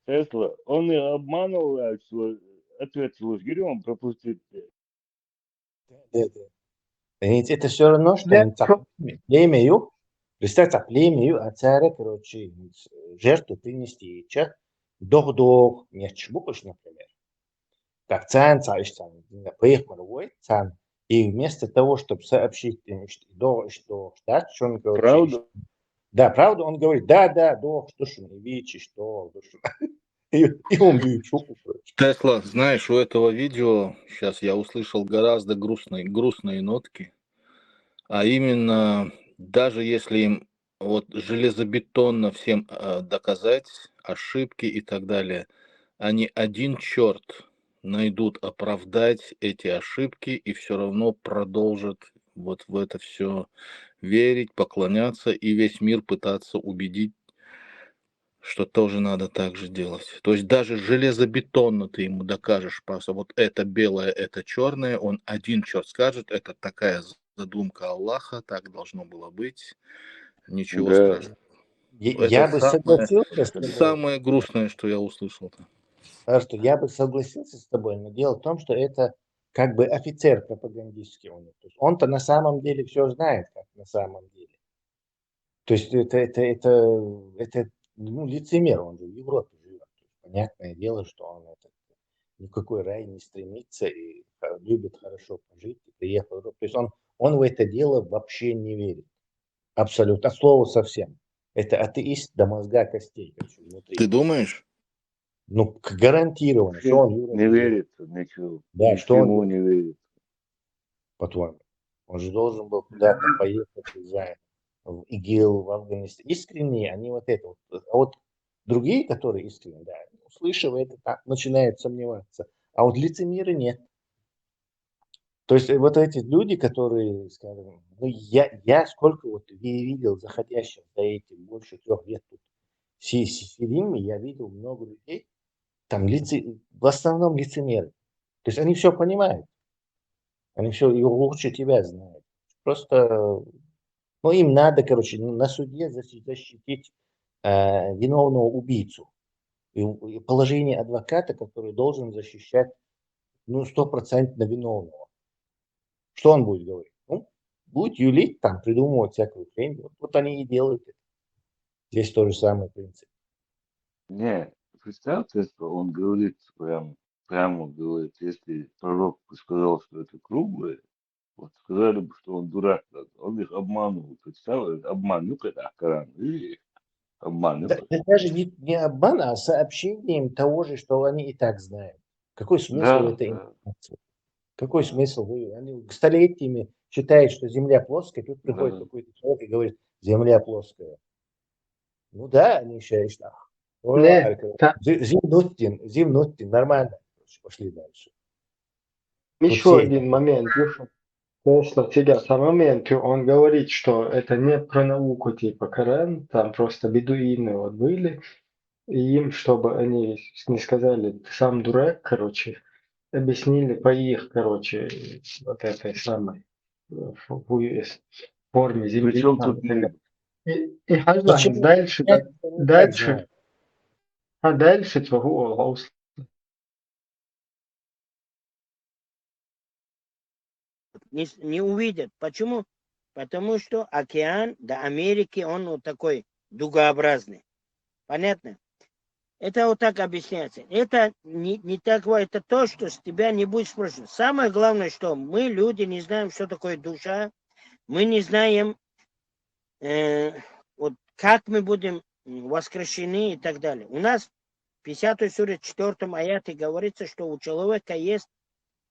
Тесла, он и обманывал, что ответил Ложгирю, он пропустит. Да. Это все равно, что они племею, представьте, племею, а царя, короче, жертву принести, Дох, нечбуш, например. Как цан, поехал цан. И вместо того, чтобы сообщить, что что он говорит. Правда? Да, правда, он говорит, да, что не видишь, что. И он бьет шуку. Тесла, знаешь, у этого видео сейчас я услышал гораздо грустные нотки. А именно, даже если им вот железобетонно всем доказать ошибки и так далее, они один черт найдут оправдать эти ошибки и все равно продолжат вот в это все верить, поклоняться и весь мир пытаться убедить, что тоже надо так же делать. То есть даже железобетонно ты ему докажешь просто, вот это белое, это черное, он один черт скажет, это такая задумка Аллаха, так должно было быть, ничего страшного. Я бы согласился с тобой. Самое грустное, что я услышал. Что я бы согласился с тобой, но дело в том, что это как бы офицер пропагандистский у них. Он-то на самом деле все знает, как на самом деле. То есть это лицемер, он же в Европе живет. Понятное дело, что он ни в какой рай не стремится и любит хорошо пожить и приехал. То есть он в это дело вообще не верит. Абсолютно. От слова совсем. Это атеист до мозга костей. Внутри. Ты думаешь? Ну, гарантированно. Что он не верит ничего. Да, что он не верит. По-твоему. Он же должен был куда-то поехать, не знаю, в ИГИЛ, в Афганистан. Искренние, они вот это вот. А вот другие, которые искренне, да, услышав это, так, начинают сомневаться. А вот лицемеры нет. То есть вот эти люди, которые, скажем, ну я сколько вот видел заходящих за эти больше 3 лет тут сидим, я видел много людей, там в основном лицемеры. То есть они все понимают. Они все и лучше тебя знают. Просто, ну им надо, короче, на суде защитить виновного убийцу. И положение адвоката, который должен защищать, 100% виновного. Что он будет говорить? Ну, будет юлить, там, придумывать всякую хрень. Вот они и делают это. Здесь тот же самый принцип. Не, представьте, что он говорит прямо говорит, если пророк сказал, что это круглое, вот сказали бы, что он дурак, он их обманул. Представляете, обман, когда Коран, и обман. Да, это даже не обман, а сообщением того же, что они и так знают. Какой смысл этой информации? Какой смысл? Они столетиями считает, что Земля плоская, тут приходит Да. какой-то человек и говорит, Земля плоская. Ну да, они считают, что Не, Зим-Нуттин, нормально. Пошли дальше. Тут еще все один момент. Тесла в моменте он говорит, что это не про науку типа Коран, там просто бедуины вот были, и им, чтобы они не сказали, ты сам дурак, короче, объяснили по их, короче, вот этой самой форме земли. Причем Там, тут и так не... далее. И Хазлан, Почему? дальше, Я это не так знаю. дальше твого не увидят. Почему? Потому что океан до Америки, он вот такой дугообразный. Понятно? Это вот так объясняется. Это не так, это то, что с тебя не будет спрашивать. Самое главное, что мы, люди, не знаем, что такое душа. Мы не знаем, вот как мы будем воскрешены и так далее. У нас в 50 суре 4 аяте говорится, что у человека есть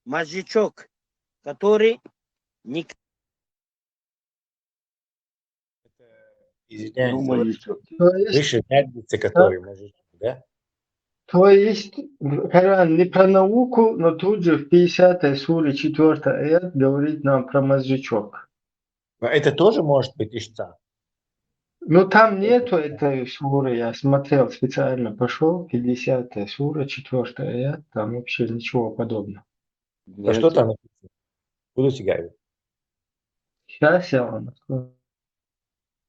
мозжечок, который не... Извиняюсь, Маячок. выше мягницы, который может, да? То есть Коран не про науку, но тут же в 50 суре 4 аят говорит нам про мозжечок. Но это тоже может быть ишца. Но там нету этой суры, я смотрел специально, пошел, 50 сура, 4 аят, там вообще ничего подобного. А что там написано? Буду сигарить. Сейчас я вам открою.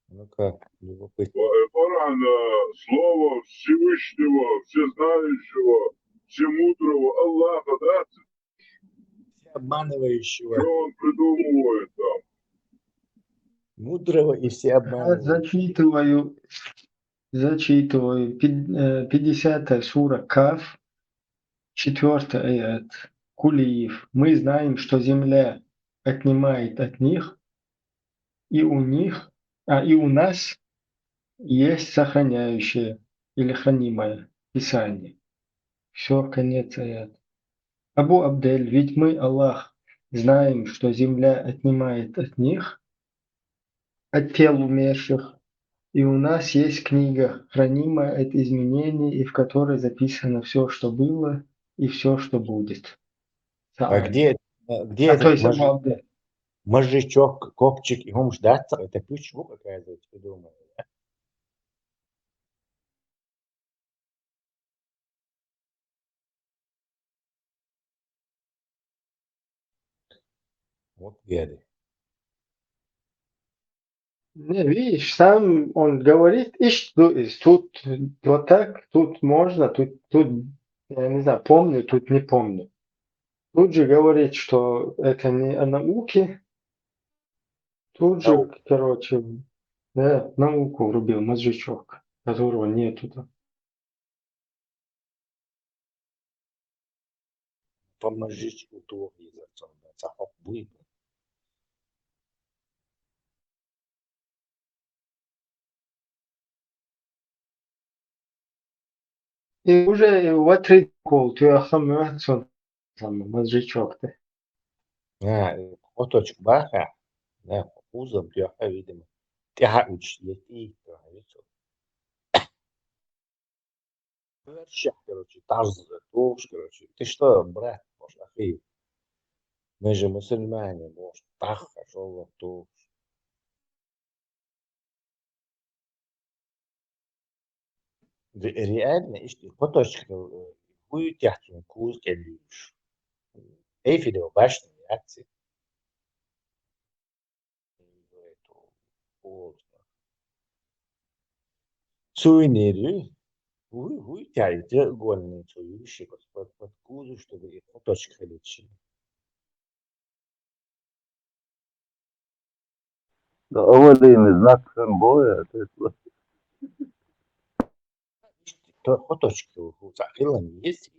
Ну как, любопытно. Коран, слово Всевышнего, Всезнающего, Всемудрого Аллаха, да? Обманывающего. Что он придумывает там? Мудрого и все Я обманывающего. зачитываю. 50 сура Каф, 4 аят. Кулиев. Мы знаем, что земля отнимает от них, и у них, и у нас есть сохраняющее или хранимое Писание. Все, конец аят. Абу Абдель, ведь мы, Аллах, знаем, что земля отнимает от них, от тел умерших, и у нас есть книга, хранимая от изменений, и в которой записано все, что было, и все, что будет. А где то этот есть Абу Абдель. мозжечок, копчик и гумждаться? Это почему какая-то придумана? Вот гады. Не, видишь, сам он говорит, и что тут вот так, тут можно, тут, я не знаю, помню, тут не помню. Тут же говорит, что это не о науке, тут же, короче, да, науку врубил, мозжечок, которого нету там. По мозжечку то языцом, цахок будет. И уже вот кол, ты ахамуатсон, там, мозжечок-то. Оточку баха, да, узом тяха, видимо. Тяха учтет и Щах, короче, таз, туш, короче. Ты что, брат, может, ахи? Мы же мусульмане, может, тах, шо, туш. Реально, ишти, оточку, хуй тяхтин, куз келюш. Эй, фидео, башни, акции. Сувениры. Хуй тяйте, гольные цующие, под кузу, чтобы их оточка лечили. Да, аварийный знак конвоя. То оточки у Сахила есть.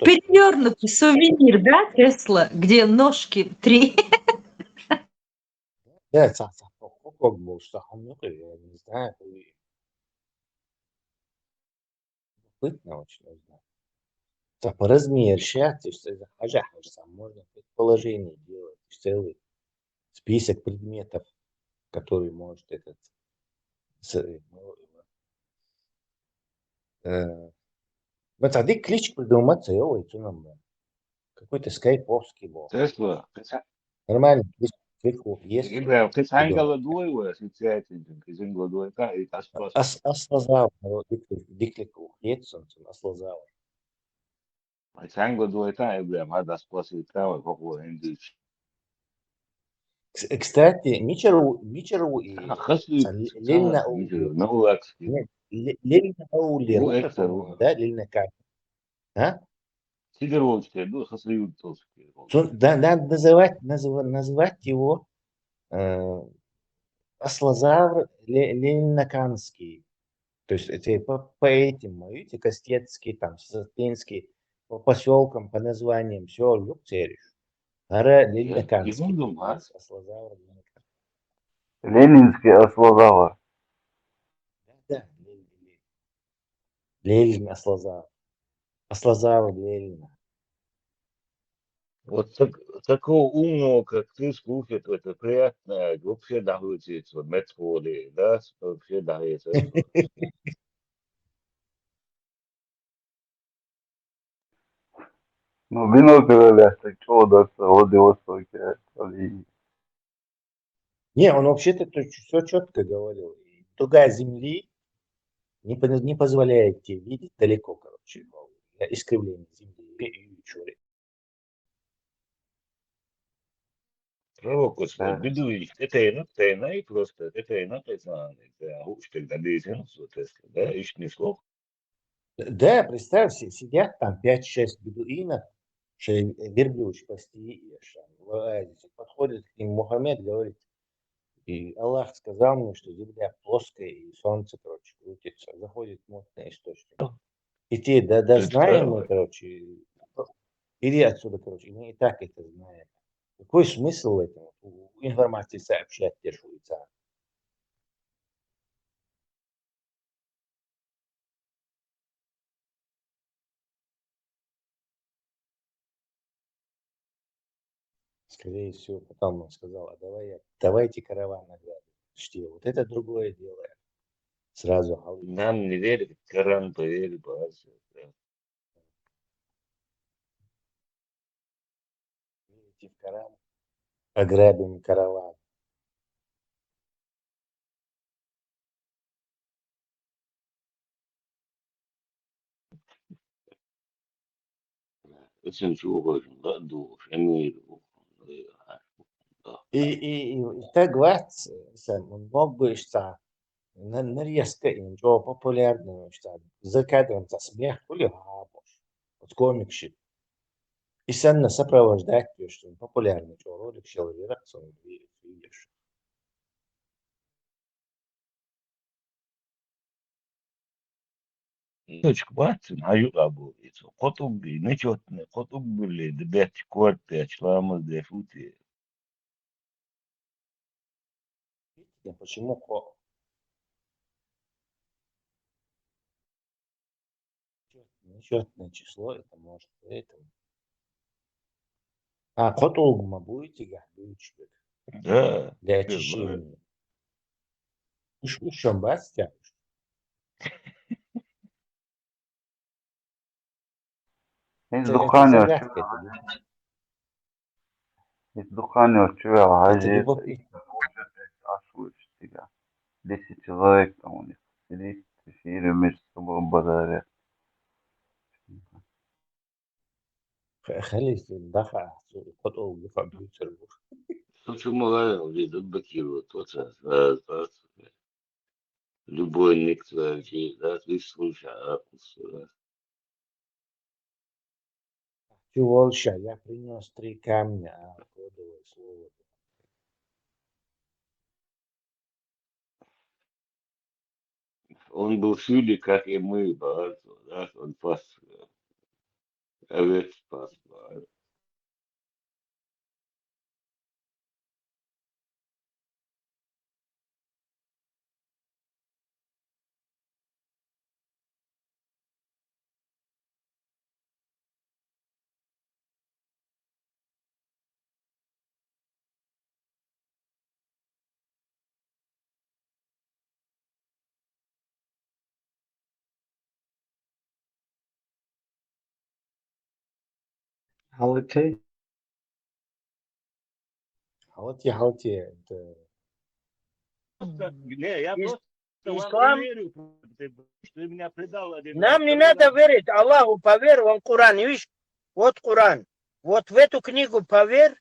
Перевернутый сувенир, да, Тесла, где ножки 3. Да, как был, я не знаю. Бытно очень, не знаю. по размеру ща, то есть это хажахаш сам, можно предположение делать, то есть целый список предметов, которые может этот вот один клич придумать, это нам какой-то скайповский был. Тесла. Нормально, кликов есть. Ибрахим, ты сам придумать. голодуй, вы ассоциации, ты сам голодуй, как и таспас. Аслазавр, диклику, едсон, аслазавр. А сам голодуй, как Ибрахим, а таспас и там, как вы индийцы. Кстати, Мичеру и Хасли, Лельна ну лакски. Лельна Аулер, Ну экстра, по-моему, да, Лельна как? А? Сидоровский, ну хасли утовский. Да, надо называть его Аслазавр Ленинаканский. То есть это по этим, видите, Костецкий, там, Сатинский, по поселкам, по названиям, все, Люкцериш. Ара Ленинаканский. Ерунду, а? Аслазавр Ленинаканский. Ленинский ослозавр. Да, Ленин Аслазавр. Аслазавр Ленина. Вот такого умного, как ты, слушать, это приятно. Вообще находится в метро, да, вообще находится. Ну, бинокль, так что, да, в Владивостоке. Не, он вообще-то все четко говорил. И туга земли не позволяет тебе видеть далеко, короче. Искривление земли. И чури. Пророк Господь, Да. бедуй, это и просто, это и это уж тогда дезен, да, ищ не слов. Да, представь, сидят там 5-6 бедуинов, верблюж пасти и подходит к ним Мухаммед, говорит, и Аллах сказал мне, что земля плоская и солнце, короче, крутится. Заходит мутный источник. И те, да знаем мы, короче, иди отсюда, короче, мы и так это знаем. Какой смысл в этом? Информации сообщать те швейцары. Скорее всего, потом он сказал, давайте караван награды. Что, вот это другое дело. Сразу Нам не верит, Коран поверил, идти в Коран, ограбим караван. очень чего, да, душ, эмир, И так говорят, он мог бы, что нарезка им, что популярную, что за кадром смех, или габош, вот комикши. И сам сопровождать, что он популярный, что ролик человек, он видишь. Точка batsın, hayır abu. Kutup bir, ne çotne, kutup böyle, de bet kuartte, açlamız de futi. Почему нечетное число, это может это. А код олгума будете гахбючбек Да, для очищения. Ушом бастя. Это загадка. Издухание чего, Это любопытно. тебя. 10 человек там у них сидит, в эфире между собой базарят. خلي الدفع قد أول دفع بيوتر. Почему говорил, где блокируют, вот любой некоторый, да, ты слушай, Чувольша, я принес 3 камня, а кодовое слово. он был сюда, как и мы, да, он пас, овец пас, Халатей. Халате. Не, я просто вам Ислам, не верю, что ты меня предал один раз. нам не надо верить Аллаху, поверь, он Коран, видишь, вот Коран. Вот в эту книгу поверь,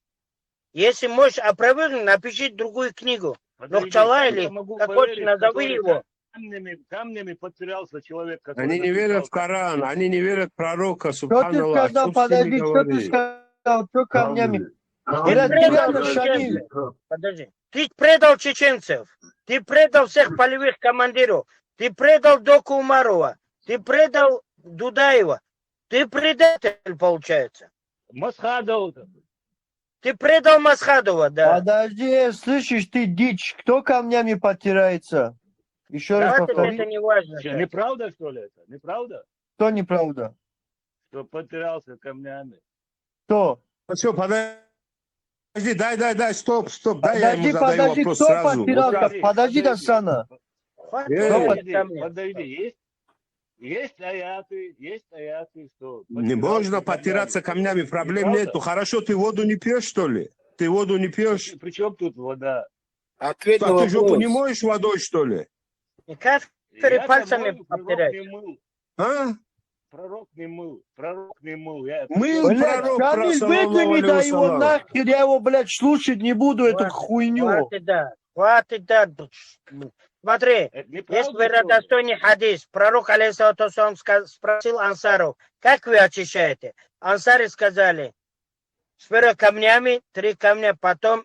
если можешь опровергнуть, напиши другую книгу. Нохчала или как хочешь, назови его. Камнями потерялся человек, который Они не верят в Коран, они не верят в пророка, Что ты субханаллах. сказал? Что с ними Подожди, что ты говорить? сказал? Что камнями? Ты Блядь, предал реально, Шамиль. чеченцев. Подожди. Ты предал чеченцев. Ты предал всех полевых командиров. Ты предал Доку Умарова. Ты предал Дудаева. Ты предатель, получается. Масхадов. Ты предал Масхадова, да. Подожди, слышишь, ты дичь. Кто камнями потирается? Еще раз Давайте, повтори. это не важно. Что, неправда, что ли, это? Неправда? Что неправда? Что потерялся камнями. Кто? Все, подожди, дай, стоп, дай я ему Подожди, задаю подожди, вопрос кто сразу. потерялся? Подожди, Дасана. Подожди, есть аяты, что... Не можно потираться камнями, проблем Неправда? нету. Хорошо, ты воду не пьешь, что ли? Ты воду не пьешь? При чем тут вода? Ответь на вопрос. Ты жопу не моешь водой, что ли? И кафиры пальцами обтирают. А? Пророк не мыл. Мыл Блядь, пророк, Шамиль, выкини да его нахер, я его, блядь, слушать не буду, эту хуйню. Хватит, да. Смотри, есть вероятностойный хадис. Пророк, алейхиссалату вассалам, спросил ансаров, как вы очищаете? Ансары сказали, сперва камнями, 3 камня, потом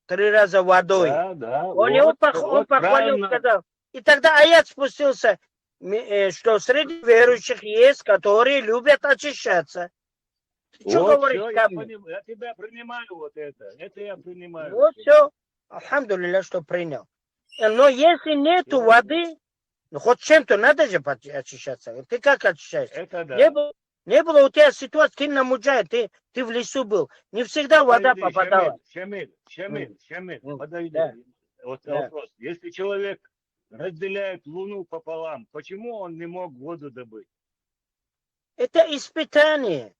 3 раза водой. Он его похвалил, сказал. И тогда аят спустился, что среди верующих есть, которые любят очищаться. Что говоришь, я камни? я тебя принимаю вот это. Это я принимаю. Вот все. Алхамдулилля, что принял. Но если нету воды, ну хоть чем-то надо же очищаться. Ты как очищаешься? Это да. Не было у тебя ситуации, ты на муджае, ты в лесу был. Не всегда вода попадала. Шамиль, подожди. Да. Вот Да. вопрос. Если человек разделяет Луну пополам, почему он не мог воду добыть? Это испытание.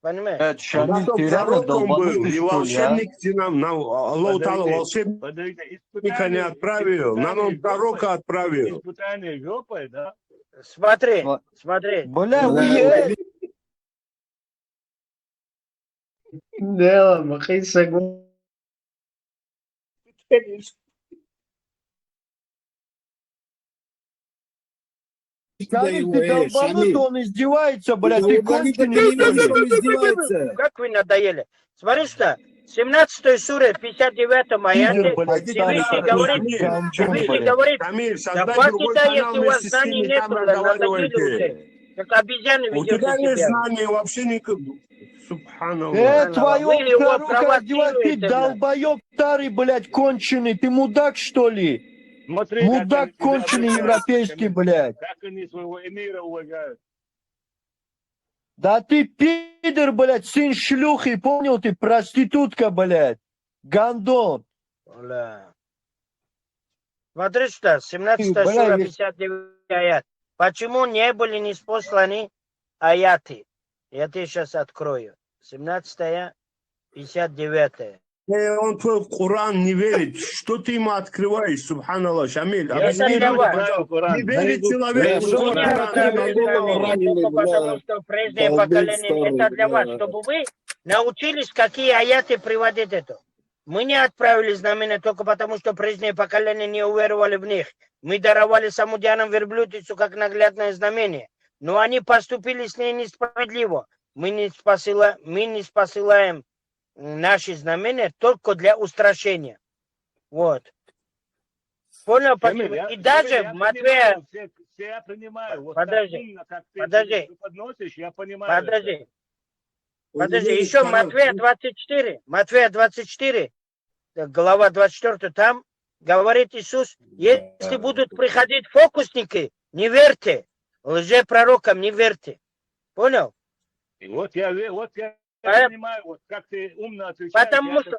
Понимаешь? Шамиль, ты реально долбанутый, не волшебник, Аллах Таала волшебника не отправил, нам пророка отправил. Испытание жопой, да? Смотри. Бля, да, махай сагу. Шамиль, ты долбанут, он издевается, блядь, ты конченый, что ли? Как вы надоели? Смотри, что 17 суре, 59 аяте, Всевышний говорит, да хватит, если у вас знаний нет, надоели уже. Как обезьяны У ведете тебя нет себя. знаний вообще никак. Субханаллах. Твое пророка одевать, ты долбоеб старый, блядь, конченый, ты мудак, что ли? Смотри, Мудак конченый европейский, блядь. Как они своего эмира уважают. Да ты пидор, блядь, сын шлюхи, понял ты, проститутка, блядь. Гандон. Смотри, что 17 сура, 59 аят. Почему не были ниспосланы аяты? Я тебе сейчас открою. 17, 59. Он твой Коран не верит. Что ты ему открываешь, субханаллах, Шамиль? Это для вас. Не верит человек в Потому что прежнее поколение, это для вас, чтобы вы научились, какие аяты приводить это. Мы не отправили знамения только потому, что прежнее поколение не уверовали в них. Мы даровали самудянам верблюдицу как наглядное знамение. Но они поступили с ней несправедливо. Мы не посылаем наши знамения только для устрашения. Вот. Понял, почему? И даже Матвея... Я принимаю. Вот подожди, так, подожди. Ты подносишь, я понимаю. Подожди, еще Матвея 24. Матвея 24, глава 24, там говорит Иисус, если будут приходить фокусники, не верьте. Лжепророкам не верьте. Понял? И вот я понимаю, вот как ты умно отвечаешь. Потому что...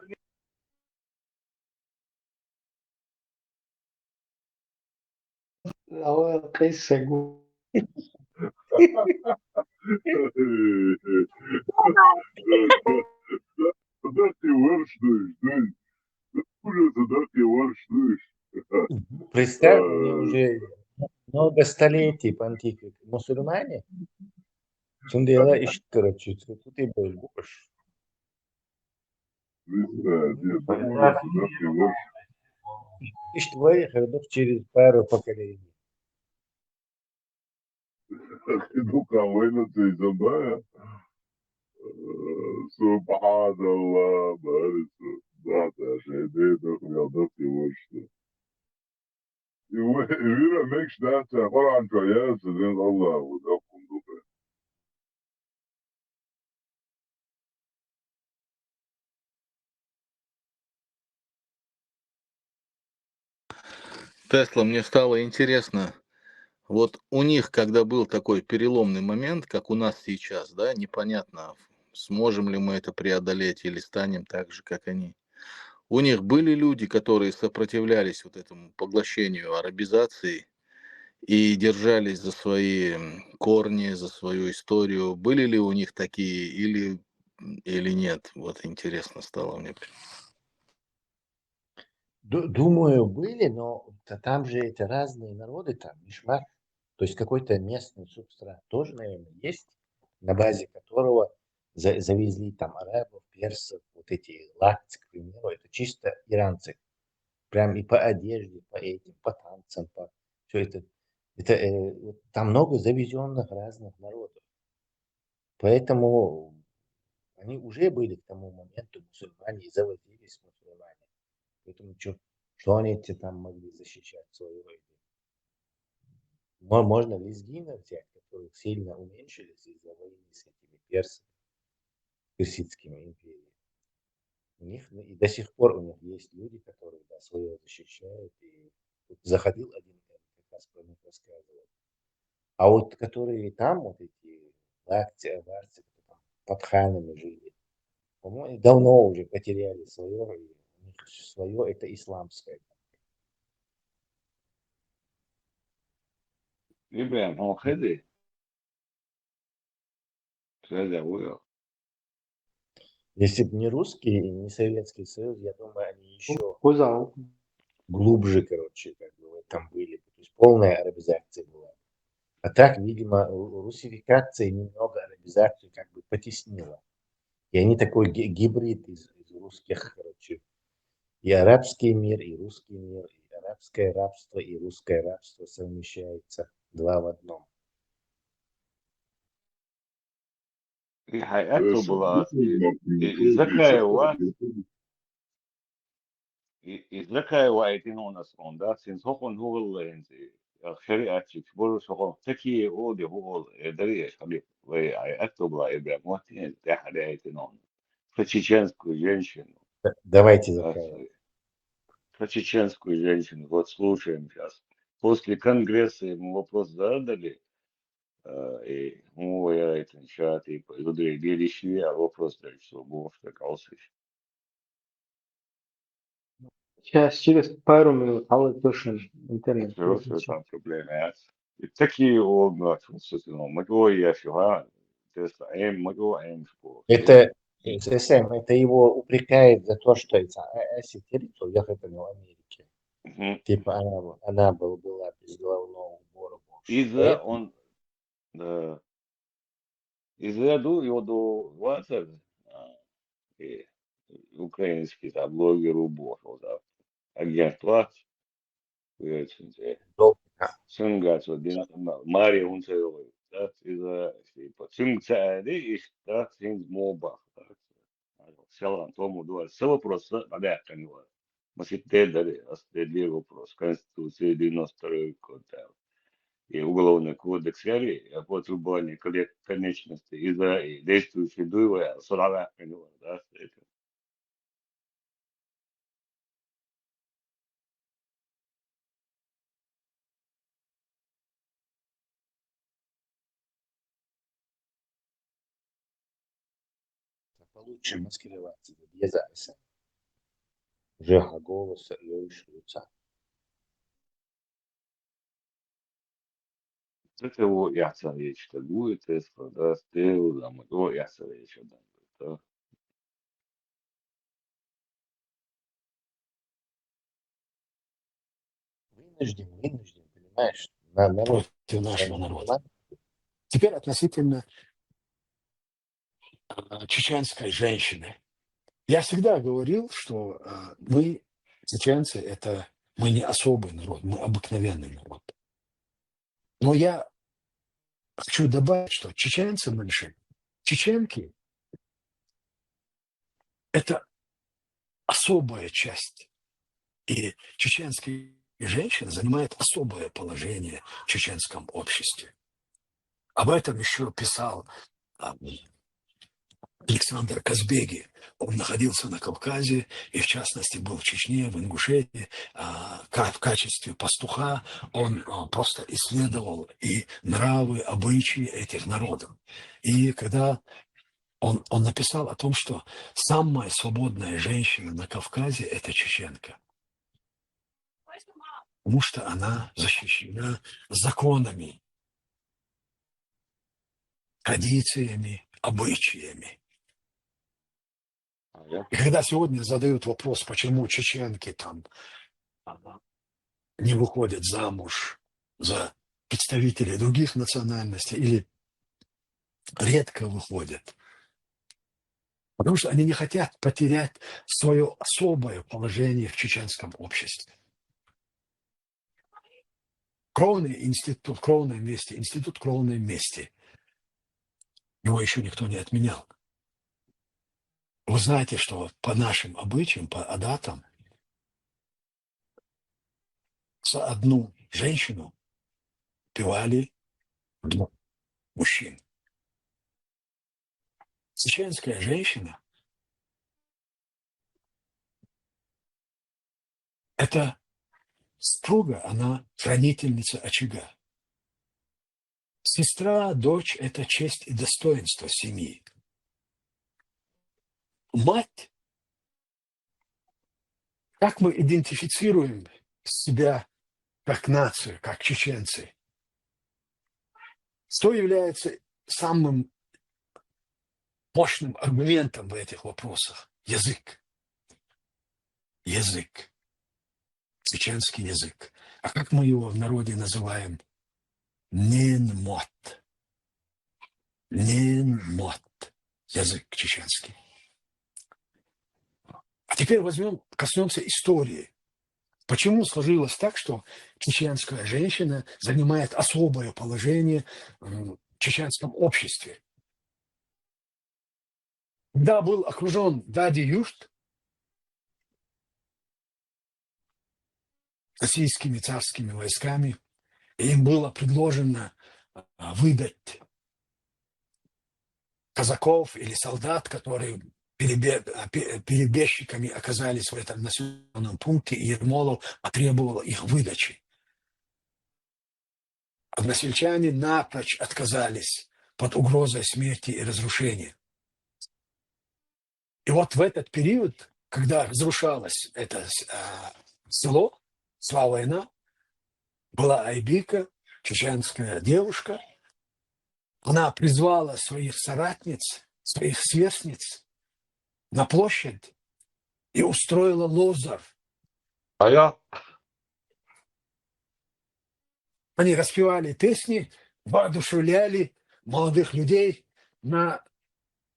Да ты воршнуешь, да ужас, да ты воршнуешь. Представь, мне уже много столетий понтифик. Мусульмане, сундела ишт, короче, тут и был гош. Нет, да ужас, да ты воршнуешь. Ишт выехал через пару поколений. Ты ну-ка, война ты забавя. Subhanallah, Barisa. Да, да, şeyde dokunuyor ki o işte. Yine mekşden Kur'an çoğuya sizin Allah'u da kunduk. Тесла, мне стало интересно, вот у них, когда был такой переломный момент, как у нас сейчас, да, непонятно, сможем ли мы это преодолеть или станем так же, как они. У них были люди, которые сопротивлялись вот этому поглощению арабизации и держались за свои корни, за свою историю. Были ли у них такие или нет? Вот интересно стало мне. Думаю, были, но там же это разные народы, там мишмаш. То есть какой-то местный субстрат тоже, наверное, есть, на базе которого завезли там арабов, персов, вот эти лакцы, к примеру, это чисто иранцы. Прям и по одежде, по этим, по танцам, по все это. Вот там много завезенных разных народов. Поэтому они уже были к тому моменту мусульмане и заводились мусульмане. Поэтому что они эти там могли защищать свою войну? Можно лезгинов взять, которые сильно уменьшились из-за войны с этими персами, персидскими империями. У них и до сих пор у них есть люди, которые свое защищают. И тут заходил один, как раз про них рассказывал. А вот которые там, вот эти лакти, аварцы, там, под ханами жили, по-моему, давно уже потеряли свое, и у них свое это исламское. إبراهيم هو خدي هذا هو Если бы не русские и не Советский Союз, я думаю, они еще Хузал. глубже, короче, как бы в этом были. То есть полная арабизация была. А так, видимо, русификация немного арабизацию как бы потеснила. И они такой гибрид из русских, короче, и арабский мир, и русский мир, и арабское рабство, и русское рабство совмещается два в одном. И حقيقته была إزاي وايدين ونسون ده سنسوكون هو اللي شريعة تشبر سوكون تكي أودي هو دري خليك وحقيقته была إبراهيم وقتين تحت ايتين про чеченскую женщину. Давайте Захаева. Про чеченскую женщину. Вот слушаем сейчас. После Конгресса ему вопрос задали, и я это сейчас типа люди делиши, а вопрос дальше, что был что кался. Сейчас через пару минут, але точно интернет. Все там проблемы. И такие огнаты, собственно, могу я сюда, то есть, могу что. Это СМ, это его упрекает за то, что если территория уехать в Америке. Типа она была без головного убора. Из-за он, да, из-за его до 20 украинский там блогер уборал, да, агентство, Сынгать один Мария Унцева, да, из-за типа Сынгцади и да, Синг Моба, Селан Тому дуа, все вопросы, да, конечно. Значит, дали, остальные вопрос, Конституция 92 года и Уголовный кодекс Яри, о потребовании конечности из-за действующей дуэлы, 40 года, да, это. Получше маскироваться, без записи. Жега голоса и лица. Это его яйца речь, что будет, это, да, стыл, там, его яйца речь, да. Вынужден, понимаешь? Народ Против нашего совершенно народа. понимает. Теперь относительно чеченской женщины. Я всегда говорил, что мы, чеченцы, это мы не особый народ, мы обыкновенный народ. Но я хочу добавить, что чеченцы большие, чеченки – это особая часть. И чеченские женщины занимают особое положение в чеченском обществе. Об этом еще писал Александр Казбеги. Он находился на Кавказе и, в частности, был в Чечне, в Ингушетии. В качестве пастуха он просто исследовал и нравы, обычаи этих народов. И когда он написал о том, что самая свободная женщина на Кавказе – это чеченка. Потому что она защищена законами, традициями, обычаями. И когда сегодня задают вопрос, почему чеченки там не выходят замуж за представителей других национальностей или редко выходят, потому что они не хотят потерять свое особое положение в чеченском обществе. Институт кровной мести, его еще никто не отменял. Вы знаете, что по нашим обычаям, по адатам, за одну женщину пивали двух мужчин. Чеченская женщина – это супруга, она хранительница очага. Сестра, дочь – это честь и достоинство семьи. Мать, как мы идентифицируем себя как нацию, как чеченцы, что является самым мощным аргументом в этих вопросах? Язык. Язык. Чеченский язык. А как мы его в народе называем? Нинмот. Нинмот. Язык чеченский. А теперь коснемся истории. Почему сложилось так, что чеченская женщина занимает особое положение в чеченском обществе? Когда был окружен Дади-Юрт российскими царскими войсками, и им было предложено выдать казаков или солдат, которые перебежчиками оказались в этом населенном пункте, и Ермолов потребовал их выдачи. Односельчане напрочь отказались под угрозой смерти и разрушения. И вот в этот период, когда разрушалось это село, шла война, была Айбика, чеченская девушка, она призвала своих соратниц, своих сверстниц на площадь и устроила лозар. Они распевали песни, воодушевляли молодых людей на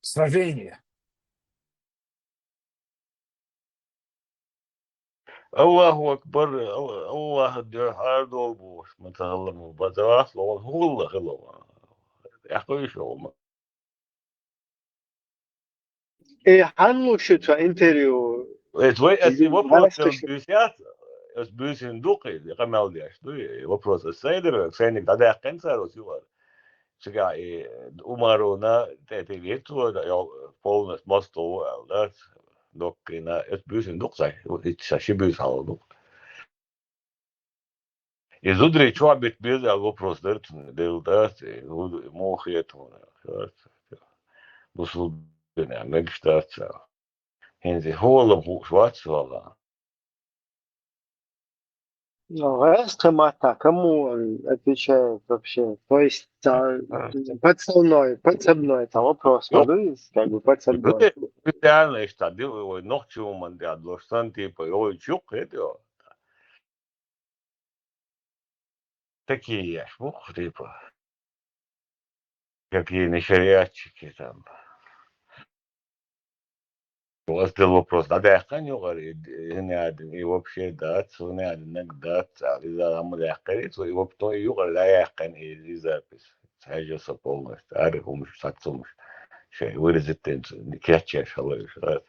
сражение. Allahu Akbar, Allah har dolmuş. Metahallam bazas lo hulla khilo. Yaxşı iş olma. Hanno šito intervju. Если вопрос Настоящий. 50, es büyüsün duqi, qamal yaşdı. Вопрос saydır, senin da kanser oluyor. Çünkü umarona te vetu da polnas mosto aldat. Dokina es büyüsün duqsay. Hiç şaşı büyüs aldı. Изудрей чуабит без вопрос дает, делдат, мохет, бусулбене, мегштаца. Хензи холом швацвала. Ну, эскамата, кому он отвечает вообще? То есть подсобной там вопрос, Ну, как бы подсобной. реально, что делаю, ночи у меня должен типа, ой, чук, это такие, типа, какие на шариатчики там. У вас был вопрос, да, я не говорю, и вообще, да, цены, иногда, из-за амля то и вообще, то и юга, да, я и запись. Сажался полностью, арихумш, сацумш. Şey, вырезать кяча шалыш, да.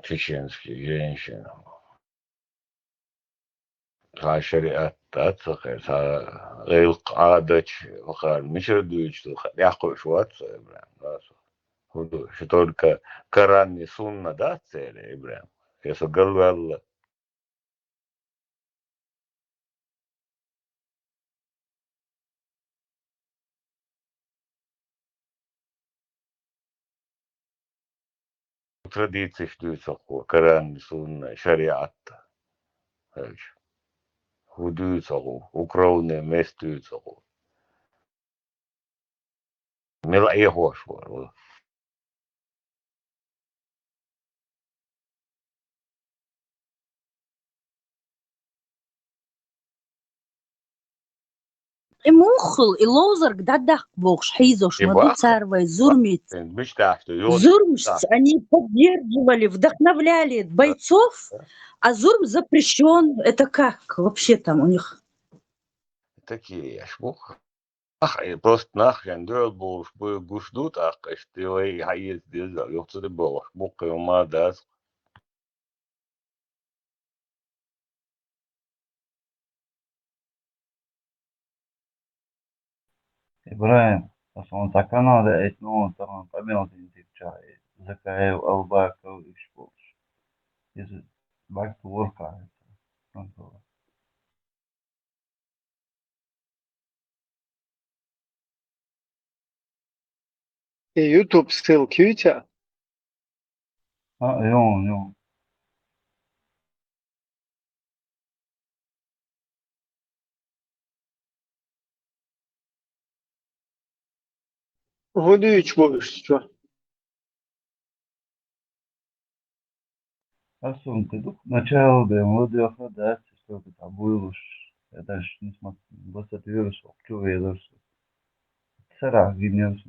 Чеченские женщины. Ta şeriat da tıkır, ta gıylık adaç, vakar, mişir duyuçlu, yakı şu at, İbrahim. Hudu, şu только Коран сунна, да, цели, İbrahim. Если говорил, традиции, что это Коран, сунна, шариат. Худуются, укравные местуются. Мила его швар. Эмухл и лозер гдадах бог шхизош И маду бах, царвай зурмиц. мечта, что Зурмс, они поддерживали, вдохновляли бойцов, а Зурм запрещен. Это как вообще там у них? такие, швух. Ах, просто нахрен дёрл был, что гушдут, ах, что его хаез дезал, ёхту ты был, швух, и ума даз. إبراهيم أصلا سكنا ده إتنو طبعا قبل تنتي بشاي زكاة أو باك أو إشبوش is it back to work И YouTube ссылки у тебя? يوم Гудуич будешь, что? أصلا تدوك начало да молодых да что ты там будешь я даже не смотрю быстро ты веришь что веришь сара гинешь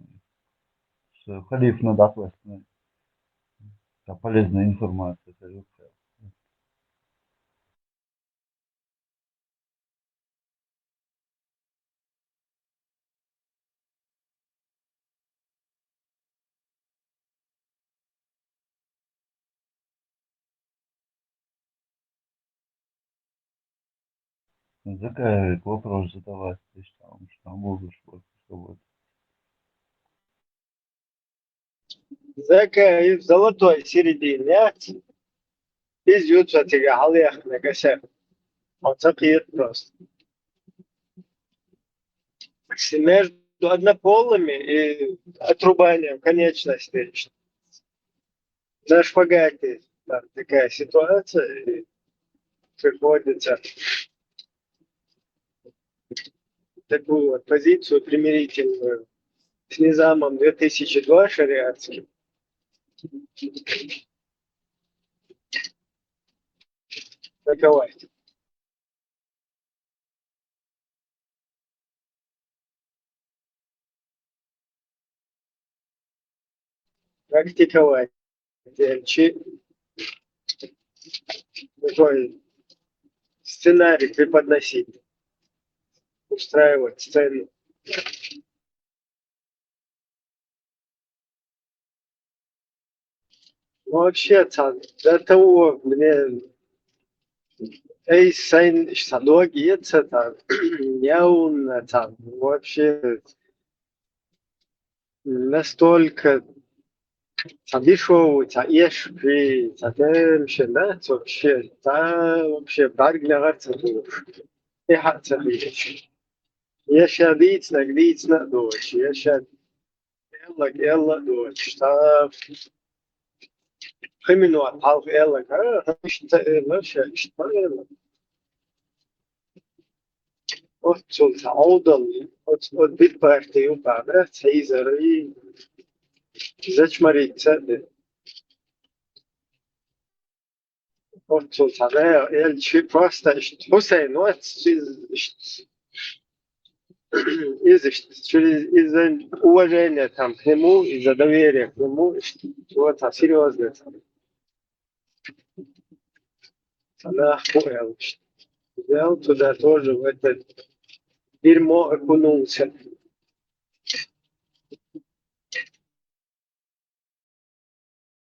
с халиф на датвест полезная информация Закай вопрос задавать, ты что будешь вот. Зэка в золотой середине. Пиздец, что тебе халех на косе. Он цапит просто. Между однополыми и отрубанием конечностей. На шпагате там такая ситуация, и приходится такую вот позицию примирительную с низамом 2002 шариатским. Таковать. Практиковать. Такой сценарий преподносить. Устраивать сцену. Ну, вообще, до того, мне эй, сайн садогиется там, яун там, вообще настолько дешевый, ешь при затемше, да, вообще баргляраться душ. И хатся речь. Я щадиц на дочь, я щад Ella dort. Šta kriminal halk ella kara işte ella şey işte ella. O çok ağdalı. O bir parti yok abi. Seyizleri zaçmaritse o çok sana el şey просто işte Hüseyin o işte из из-за уважения там к нему, из-за доверия к нему, вот, серьезно. Она понял, взял туда тоже в это дерьмо окунулся.